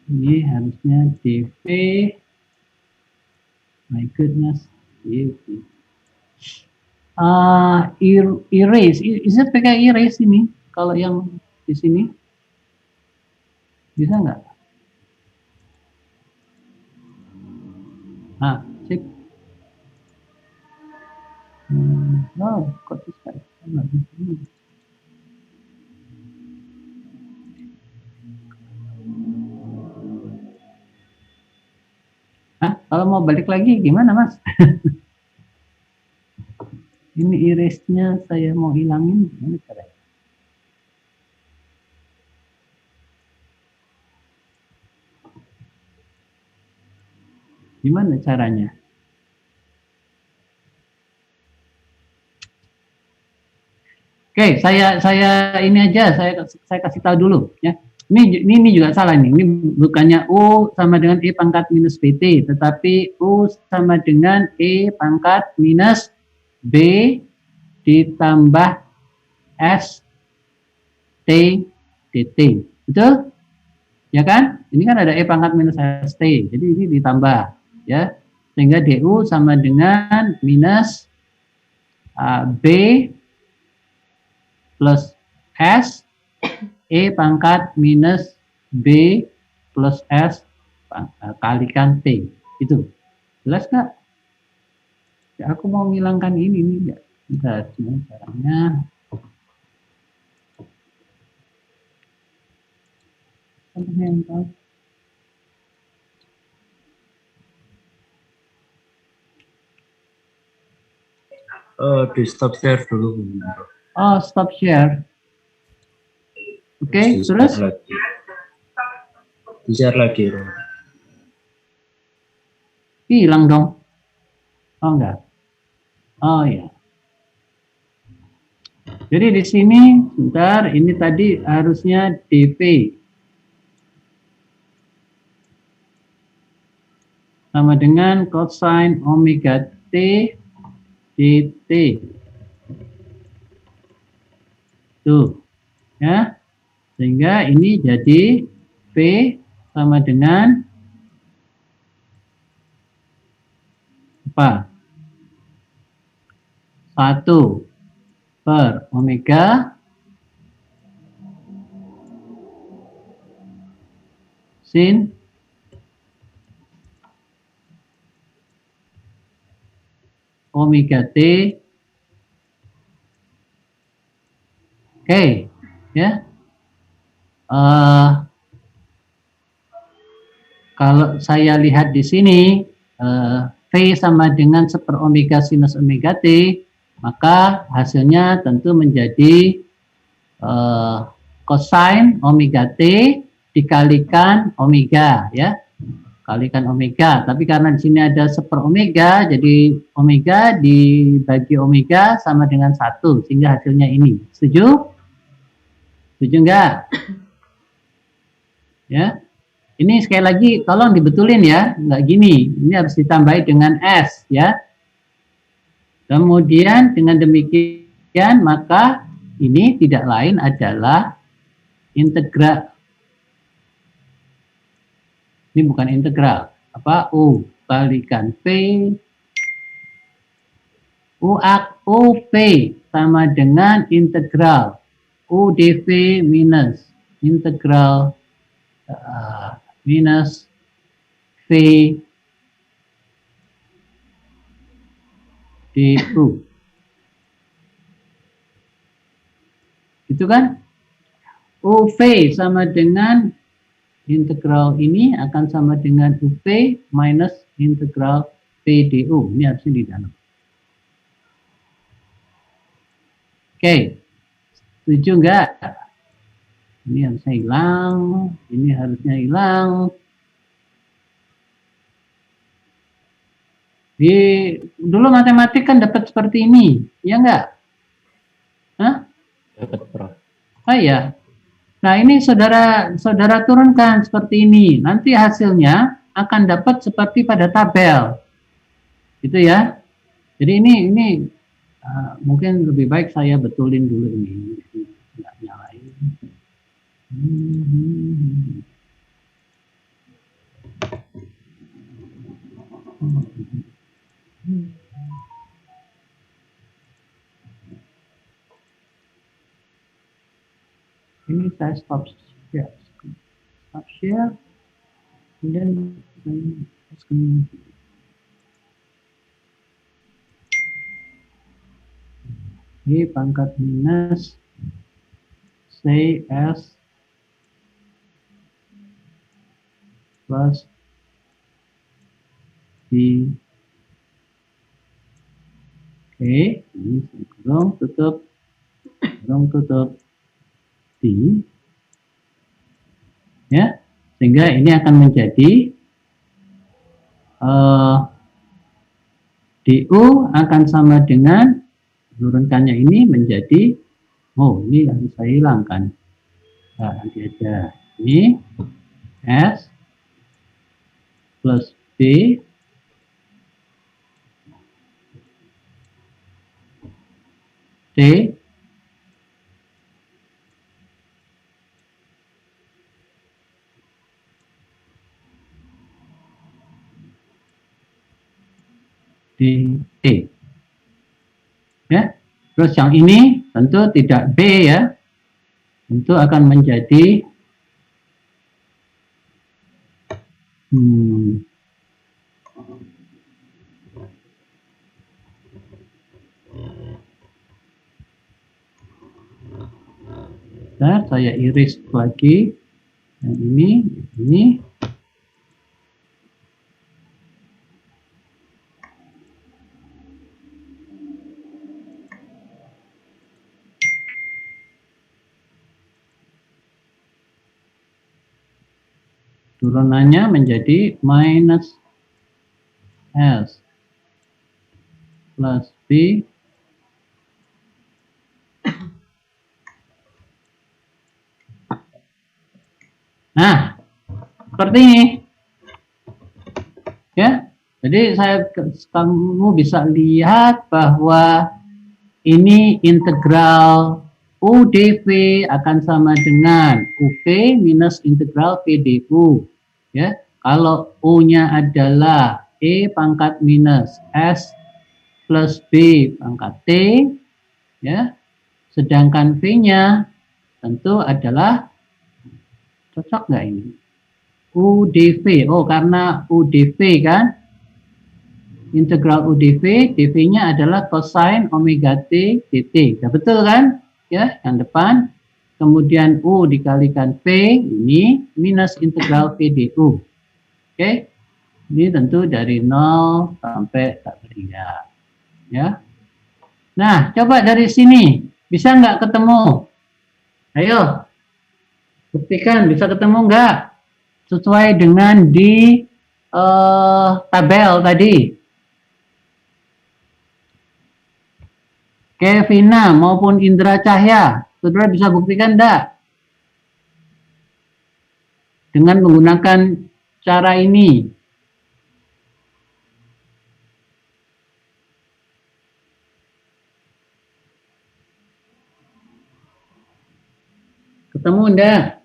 Speaker 2: Ini harusnya dV. My goodness. Erase. Bisa pakai erase ini. Kalau yang di sini. Bisa nggak? Sip. Oh, kok bisa? Kalau mau balik lagi gimana, Mas? Ini erase-nya saya mau hilangin, gimana caranya? Gimana caranya? Oke, saya ini aja, saya kasih tahu dulu ya. Ini juga salah nih. Ini bukannya U sama dengan E pangkat minus BT, tetapi U sama dengan E pangkat minus B ditambah S T dt. Betul? Ya kan? Ini kan ada E pangkat minus ST. Jadi ini ditambah ya. Sehingga DU sama dengan minus B plus S E pangkat minus B plus S kalikan T. Itu jelas nggak? Ya, aku mau menghilangkan ini nih ya. Bentar, gimana caranya?
Speaker 1: Di stop share dulu.
Speaker 2: Oh, stop share. Oke, terus?
Speaker 1: Di-share lagi, Bro.
Speaker 2: Hilang dong. Oh, enggak. Oh, ya. Jadi di sini, sebentar, ini tadi harusnya dV. Sama dengan cosine omega T dt. Tuh, ya. Sehingga ini jadi P sama dengan apa? 1 per omega sin omega T. Oke, ya. Kalau saya lihat di sini V sama dengan 1 per omega sinus omega T, maka hasilnya tentu menjadi cosine omega T dikalikan omega, ya. Kalikan omega, tapi karena di sini ada 1 per omega, jadi omega dibagi omega sama dengan 1, sehingga hasilnya ini. Setuju? Setuju enggak? Ya. Ini sekali lagi tolong dibetulin ya, enggak gini. Ini harus ditambahi dengan S, ya. Kemudian dengan demikian maka ini tidak lain adalah integral. Ini bukan integral, apa? U kalikan P, UP sama dengan integral U dV minus integral minus V du. Itu kan? UV sama dengan integral ini akan sama dengan UP minus integral PDU. Ini harusnya di dalam. Oke. Setuju enggak? Ini harusnya hilang. Ini harusnya hilang. Dulu matematik kan dapat seperti ini. Ya enggak? Hah?
Speaker 1: Dapat, Prof.
Speaker 2: Oh iya. Nah, ini saudara turunkan seperti ini. Nanti hasilnya akan dapat seperti pada tabel. Gitu ya. Jadi ini mungkin lebih baik saya betulin dulu ini. Nggak nyalain. Ini saya stop share, kemudian ini pangkat minus CS plus D. Oke, ini kurang tutup D, ya, sehingga ini akan menjadi DU akan sama dengan turunkannya ini menjadi, ini harus saya hilangkan. Nah, nanti aja ini S plus B T DT. Ya, terus yang ini tentu tidak B ya, tentu akan menjadi nah, saya iris lagi yang ini turunannya menjadi minus S plus B nah seperti ini ya. Jadi kamu bisa lihat bahwa ini integral UdV akan sama dengan UP minus integral P dU. Ya, kalau U-nya adalah E pangkat minus S plus B pangkat T, ya, sedangkan V-nya tentu adalah, cocok nggak ini? UdV, oh karena UdV kan, integral UdV, dV-nya adalah cosine omega T dt. Ya, betul kan? Ya, yang depan. Kemudian U dikalikan V, ini minus integral V du. Oke, ini tentu dari 0 sampai tak beriak. Ya. Nah, coba dari sini. Bisa nggak ketemu? Ayo, buktikan bisa ketemu nggak? Sesuai dengan di tabel tadi. Kevina maupun Indra Cahya, saudara bisa buktikan enggak? Dengan menggunakan cara ini. Ketemu enggak?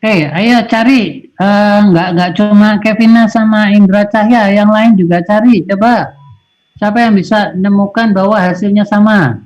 Speaker 2: Ayo cari. Nggak cuma Kevina sama Indra Cahya, yang lain juga cari. Coba. Siapa yang bisa menemukan bahwa hasilnya sama?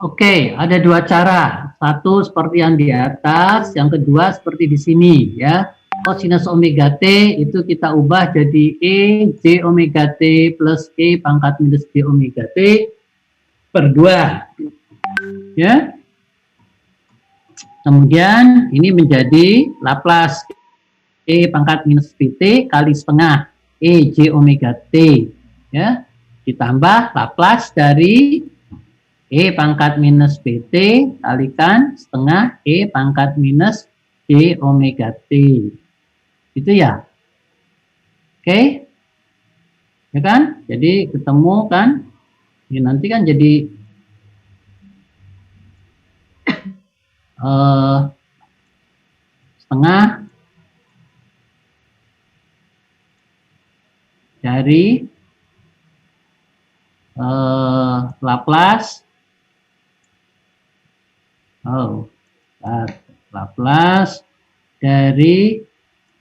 Speaker 2: Oke, ada dua cara. Satu seperti yang di atas, yang kedua seperti di sini ya. Kosinus omega T itu kita ubah jadi E J omega T plus E pangkat minus J omega T per 2. Ya. Kemudian ini menjadi Laplace E pangkat minus PT kali setengah E J omega T. Ya. Ditambah Laplace dari E pangkat minus PT kalikan setengah E pangkat minus J omega T. Itu ya. Oke. Ya kan? Jadi ketemu kan? Ya, nanti kan jadi setengah dari Laplace Laplace dari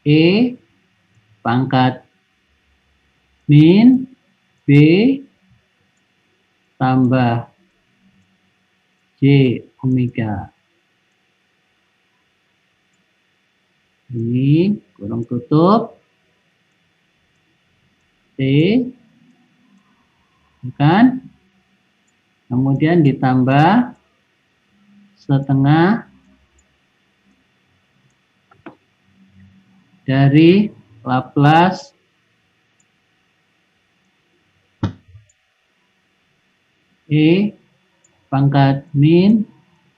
Speaker 2: E pangkat min B tambah J omega. Ini kurung tutup T, kan? Kemudian ditambah setengah dari Laplace E pangkat min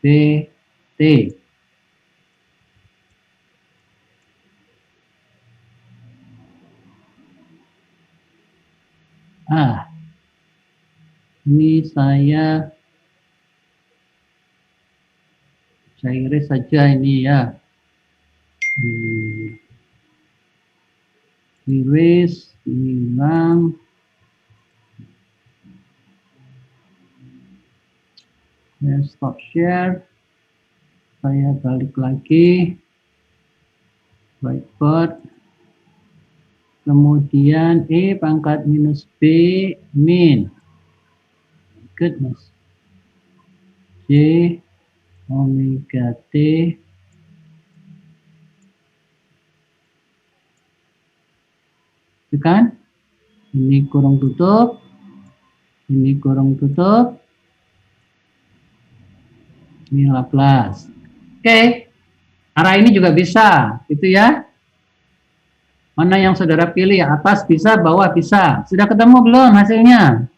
Speaker 2: B T. Ini saya iris saja ini ya. Iris, hilang. Ya, stop share. Saya balik lagi. Whiteboard. Kemudian E pangkat minus B min. Goodness. J omega T itu kan? Ini kurung tutup. Ini kurung tutup. Ini Laplace. Oke. Arah ini juga bisa, gitu ya. Mana yang saudara pilih? Atas bisa, bawah bisa. Sudah ketemu belum hasilnya?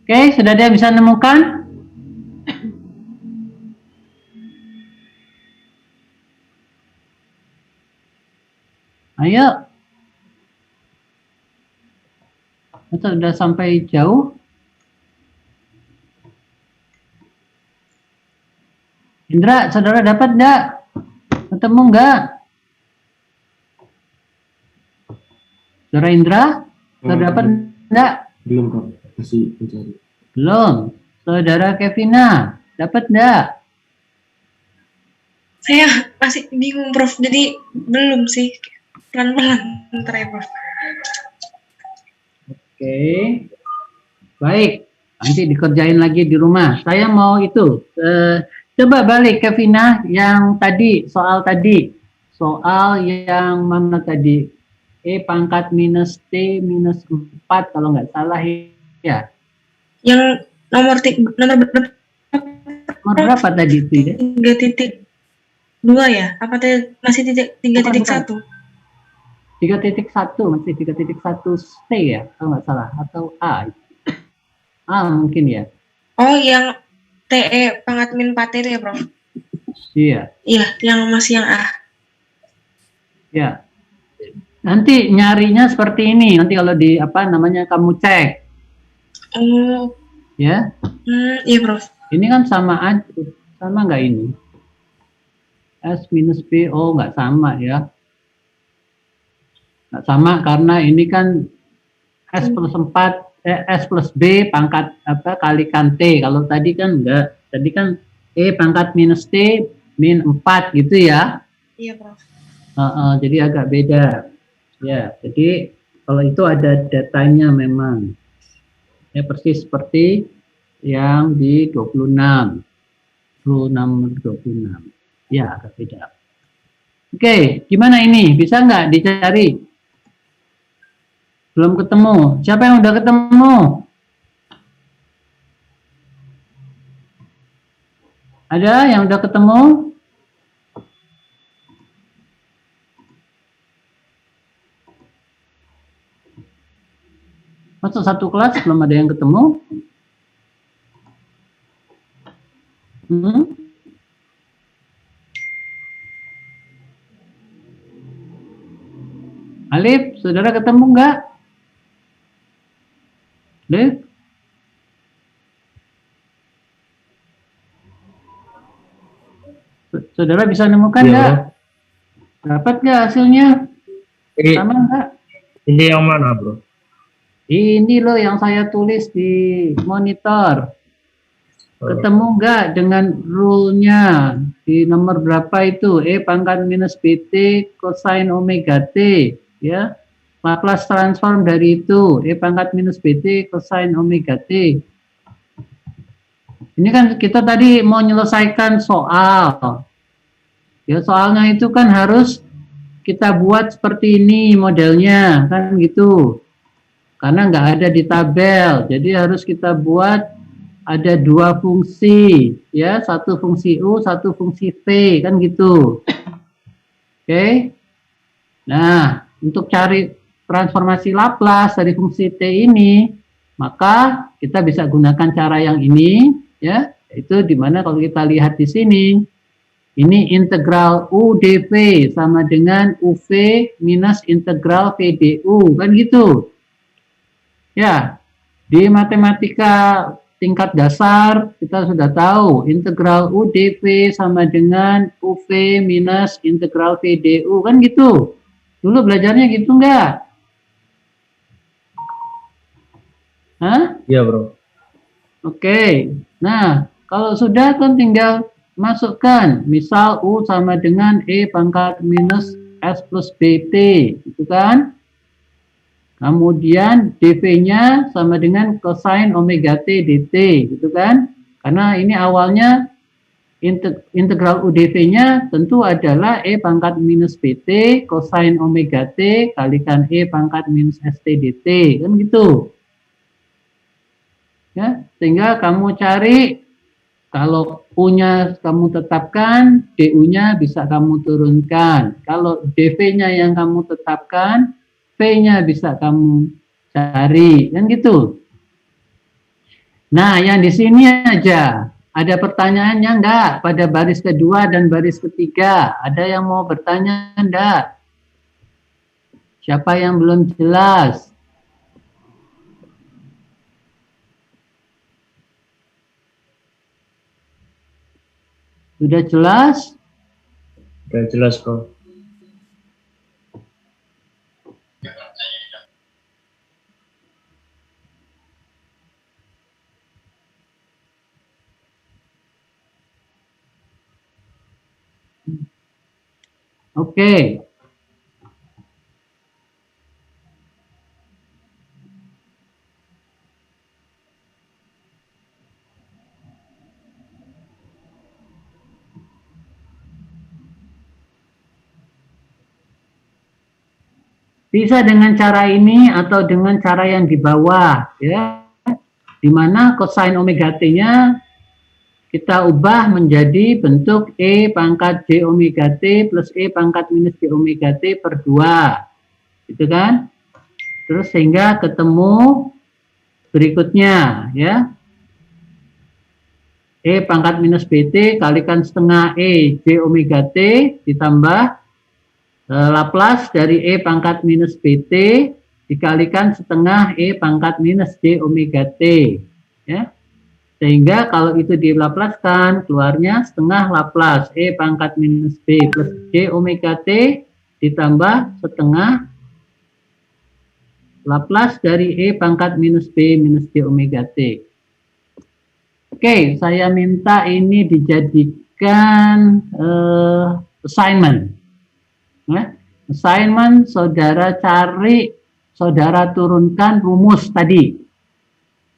Speaker 2: Oke, sudah ada yang bisa menemukan? Ayo. Atau sudah sampai jauh? Indra, saudara dapat enggak? Ketemu enggak? Saudara Indra, saudara dapat enggak?
Speaker 5: Belum, Kak. Masih mencari.
Speaker 2: Belum. Saudara Kevina, dapat enggak?
Speaker 4: Saya masih bingung, Prof. Jadi belum sih. Pelan-pelan ntar ya, Prof.
Speaker 2: Oke. Baik. Nanti dikerjain lagi di rumah. Saya mau itu. Coba balik ke Vina yang tadi, soal tadi. Soal yang mana tadi? E pangkat minus T minus 4 kalau nggak salah ya.
Speaker 4: Yang nomor berapa?
Speaker 2: Nomor berapa tadi itu ya?
Speaker 4: 3.2 ya? Apa masih 3.1?
Speaker 2: 3.1 masih 3.1 C ya kalau nggak salah, atau A mungkin ya.
Speaker 4: Oh, yang TE pangkat min 4 itu ya, Prof?
Speaker 2: Iya.
Speaker 4: Iya, yang masih yang A.
Speaker 2: Ya. Nanti nyarinya seperti ini. Nanti kalau di apa namanya kamu cek.
Speaker 4: Oh.
Speaker 2: Ya.
Speaker 4: Iya, Prof.
Speaker 2: Ini kan sama aja. Sama nggak ini? S minus B, oh nggak sama ya. Nggak sama karena ini kan S plus 4, S plus B pangkat apa kalikan T. Kalau tadi kan enggak. Tadi kan E pangkat minus T min 4 gitu ya.
Speaker 4: Iya, Prof.
Speaker 2: Jadi agak beda. Ya, jadi kalau itu ada datanya memang. Ya persis seperti yang di 26. 26. Ya, agak beda. Oke, gimana ini? Bisa nggak dicari? Belum ketemu. Siapa yang udah ketemu? Ada yang udah ketemu? Masuk satu kelas belum ada yang ketemu? Alif, saudara ketemu nggak? Alif? Saudara bisa nemukan nggak? Dapat nggak hasilnya? Sama nggak?
Speaker 1: Ini yang mana, bro?
Speaker 2: Ini loh yang saya tulis di monitor. Ketemu nggak dengan rule-nya? Di nomor berapa itu? E pangkat minus BT cosine omega T. Ya. Laplace transform dari itu. E pangkat minus BT cosine omega T. Ini kan kita tadi mau menyelesaikan soal. Ya, soalnya itu kan harus kita buat seperti ini modelnya, kan gitu. Karena nggak ada di tabel, jadi harus kita buat ada dua fungsi, ya, satu fungsi U, satu fungsi V, kan gitu. Oke. Nah, untuk cari transformasi Laplace dari fungsi T ini, maka kita bisa gunakan cara yang ini, ya, itu dimana kalau kita lihat di sini, ini integral U dV sama dengan UV minus integral VDU, kan gitu. Ya, di matematika tingkat dasar kita sudah tahu integral U dV sama dengan UV minus integral VDU, kan gitu. Dulu belajarnya gitu enggak? Hah?
Speaker 1: Iya, bro.
Speaker 2: Oke. Nah, kalau sudah kan tinggal masukkan. Misal U sama dengan E pangkat minus S plus BT, gitu kan? Kemudian dV-nya sama dengan cosine omega T dt, gitu kan? Karena ini awalnya integral UdV-nya tentu adalah E pangkat minus BT cosine omega T kalikan E pangkat minus ST dt, kan gitu. Ya, sehingga kamu cari, kalau U-nya kamu tetapkan, DU-nya bisa kamu turunkan. Kalau dV-nya yang kamu tetapkan, V-nya bisa kamu cari, kan gitu. Nah, yang di sini aja ada pertanyaannya enggak pada baris kedua dan baris ketiga? Ada yang mau bertanya enggak? Siapa yang belum jelas? Sudah jelas?
Speaker 1: Udah jelas, bro.
Speaker 2: Oke. Bisa dengan cara ini atau dengan cara yang di bawah, ya, di mana cosine omega t-nya kita ubah menjadi bentuk E pangkat J omega T plus E pangkat minus J omega T per 2. Gitu kan? Terus sehingga ketemu berikutnya, ya. E pangkat minus BT kalikan setengah E J omega T ditambah Laplace dari E pangkat minus BT dikalikan setengah E pangkat minus J omega T. Ya. Sehingga kalau itu dilaplaskan, keluarnya setengah Laplace E pangkat minus B plus J omega T ditambah setengah Laplace dari E pangkat minus B minus J omega T. Oke, saya minta ini dijadikan assignment. Nah, assignment, saudara turunkan rumus tadi.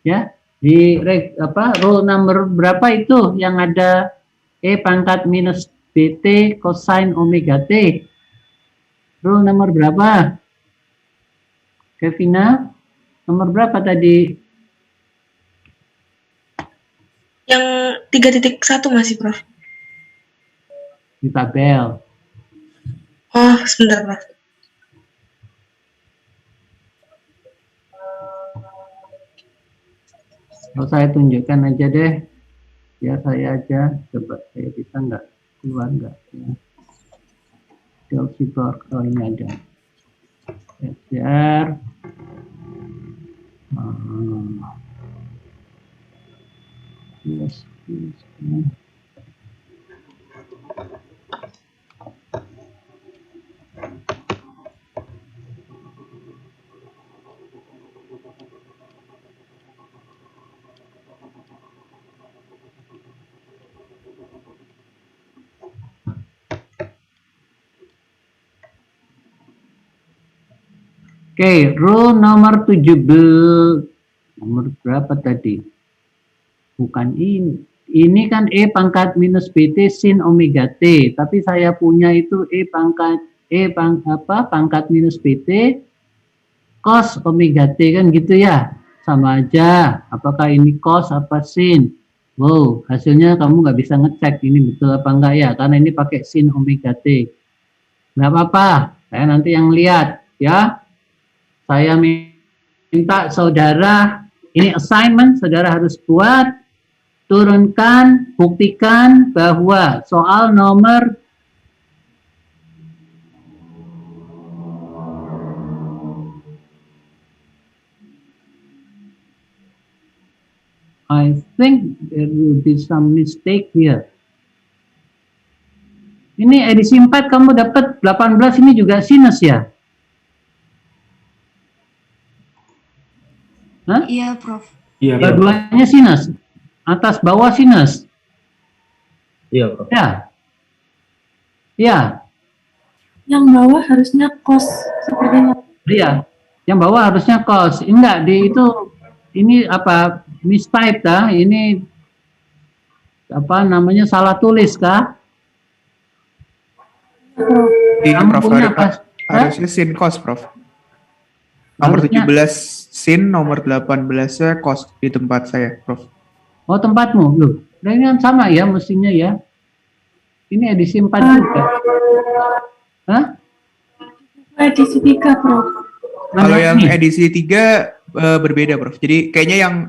Speaker 2: Ya. Di rule number berapa itu yang ada E pangkat minus BT cosine omega T? Rule number berapa? Kevina, nomor berapa tadi?
Speaker 4: Yang 3.1 masih, Prof.
Speaker 2: Di tabel.
Speaker 4: Oh, sebentar, Prof.
Speaker 2: Kalau saya tunjukkan aja deh, ya saya aja, coba saya bisa nggak keluar nggak ya. Delphi board, oh ini ada. Share. Yes, yes. Oke, rule nomor 17. Nomor berapa tadi? Bukan ini. Ini kan E pangkat minus BT sin omega T. Tapi saya punya itu pangkat minus BT cos omega T kan gitu ya. Sama aja. Apakah ini cos apa sin? Wow, hasilnya kamu nggak bisa ngecek ini betul apa enggak ya. Karena ini pakai sin omega T. Nggak apa-apa. Saya nanti yang lihat ya. Saya minta saudara, ini assignment, saudara harus buat, turunkan, buktikan bahwa soal nomor I think there will be some mistake here. Ini edisi 4 kamu dapat 18 ini juga sinus ya? Hah?
Speaker 4: Iya, Prof.
Speaker 5: Iya, Prof.
Speaker 2: Dua-duanya sinus. Atas bawah sinus.
Speaker 1: Iya, Prof.
Speaker 2: Ya. Ya.
Speaker 6: Yang bawah harusnya cos sepertinya.
Speaker 2: Iya. Yang bawah harusnya cos. Enggak, itu ini apa? Mistype kah? Ini apa namanya? Salah tulis kah?
Speaker 3: Ini
Speaker 2: Kamu
Speaker 3: Prof,
Speaker 2: punya apa?
Speaker 3: harusnya sin cos, Prof. Nomor
Speaker 2: Harusnya-
Speaker 3: 17 sin, nomor 18-nya cos di tempat saya, Prof.
Speaker 2: Oh, tempatmu. Loh, ini kan sama ya mestinya ya. Ini edisi 4 juga. Hah?
Speaker 6: Edisi 3, Prof.
Speaker 3: Kalau
Speaker 2: Mana
Speaker 3: yang
Speaker 2: ini?
Speaker 3: edisi 3 berbeda, Prof. Jadi kayaknya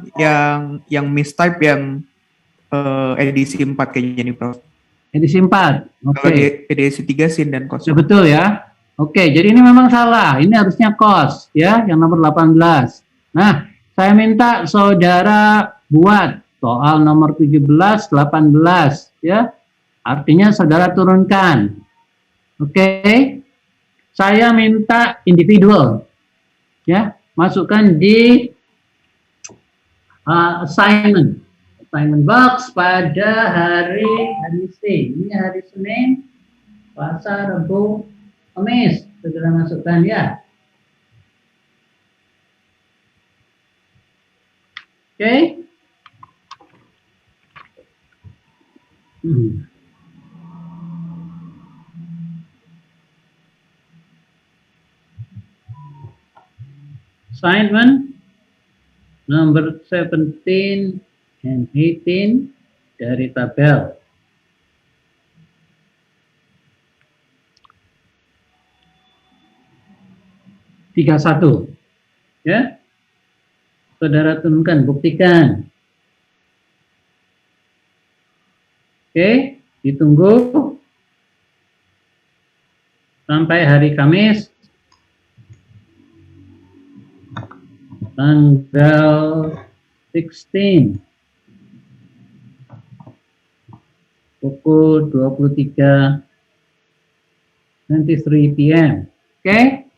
Speaker 3: yang mistype yang edisi 4 kayaknya nih, Prof.
Speaker 2: Edisi 4. Oke.
Speaker 3: Kalau di edisi 3 sin dan cos.
Speaker 2: Ya, betul ya. Oke, jadi ini memang salah. Ini harusnya cos ya, yang nomor 18. Nah, saya minta saudara buat soal nomor 17, 18 ya. Artinya saudara turunkan. Oke. Saya minta individual. Ya, masukkan di assignment box pada hari C. Ini hari Senin. Selasa, Rabu, Kamis. Segera masukkan ya. Oke. Assignment number 17 and 18 dari tabel. Tiga satu, ya. Saudara turunkan, buktikan. Oke, ditunggu sampai hari Kamis tanggal 16 pukul 23:23 PM. Oke?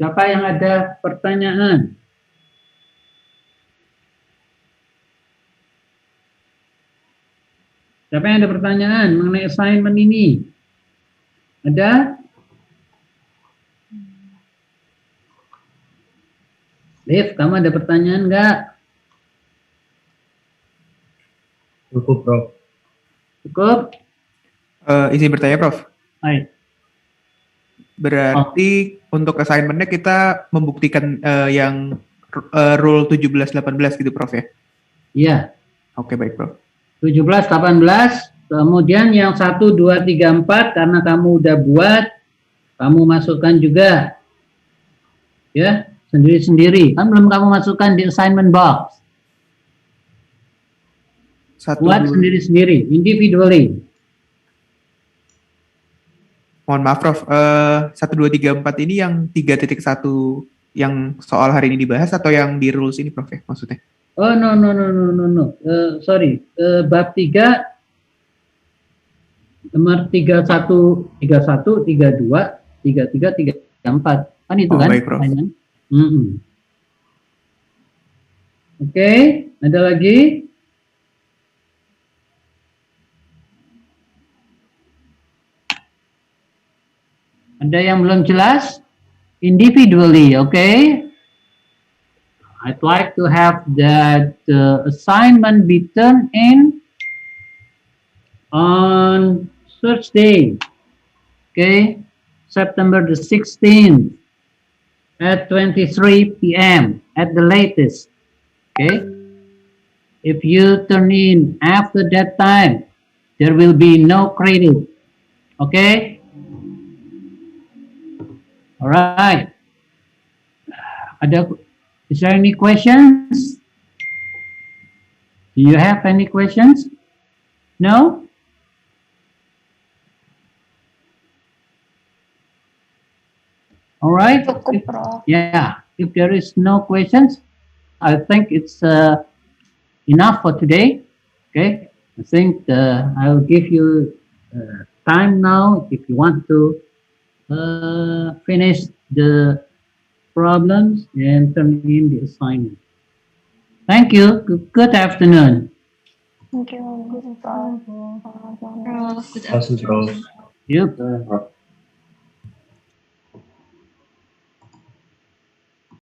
Speaker 2: Siapa yang ada pertanyaan? Siapa yang ada pertanyaan mengenai assignment ini? Ada? Liv, kamu ada pertanyaan nggak?
Speaker 1: Cukup, Prof.
Speaker 2: Cukup?
Speaker 3: Izin bertanya, Prof.
Speaker 2: Baik.
Speaker 3: Berarti untuk assignment-nya kita membuktikan yang rule 17-18 gitu, Prof ya?
Speaker 2: Iya.
Speaker 3: Oke, baik, Prof.
Speaker 2: 17, 18, kemudian yang 1, 2, 3, 4, karena kamu udah buat, kamu masukkan juga. Ya, sendiri-sendiri. Kan belum kamu masukkan di assignment box. Buat sendiri-sendiri, individually.
Speaker 3: Mohon maaf, Prof. 1, 2, 3, 4 ini yang 3.1 yang soal hari ini dibahas atau yang di rules ini, Prof ya, maksudnya?
Speaker 2: Oh, no. Sorry. Bab 3, nomor 31, 32, 33, 34. Kan itu kan?
Speaker 3: Baik, Prof.
Speaker 2: Oke, ada lagi? Ada yang belum jelas? Individually, okay? I'd like to have that assignment be turned in on Thursday, okay? September the 16th at 23 p.m. at the latest, okay? If you turn in after that time, there will be no credit, okay? All right. Is there any questions? Do you have any questions? No? All right. Yeah. If there is no questions, I think it's enough for today. Okay. I think I'll give you time now if you want to finish the problems and turn in the assignment. Thank you. Good afternoon.
Speaker 6: Thank you.
Speaker 4: Prof, good
Speaker 1: Prof.
Speaker 4: afternoon.
Speaker 2: Yep.
Speaker 1: Prof.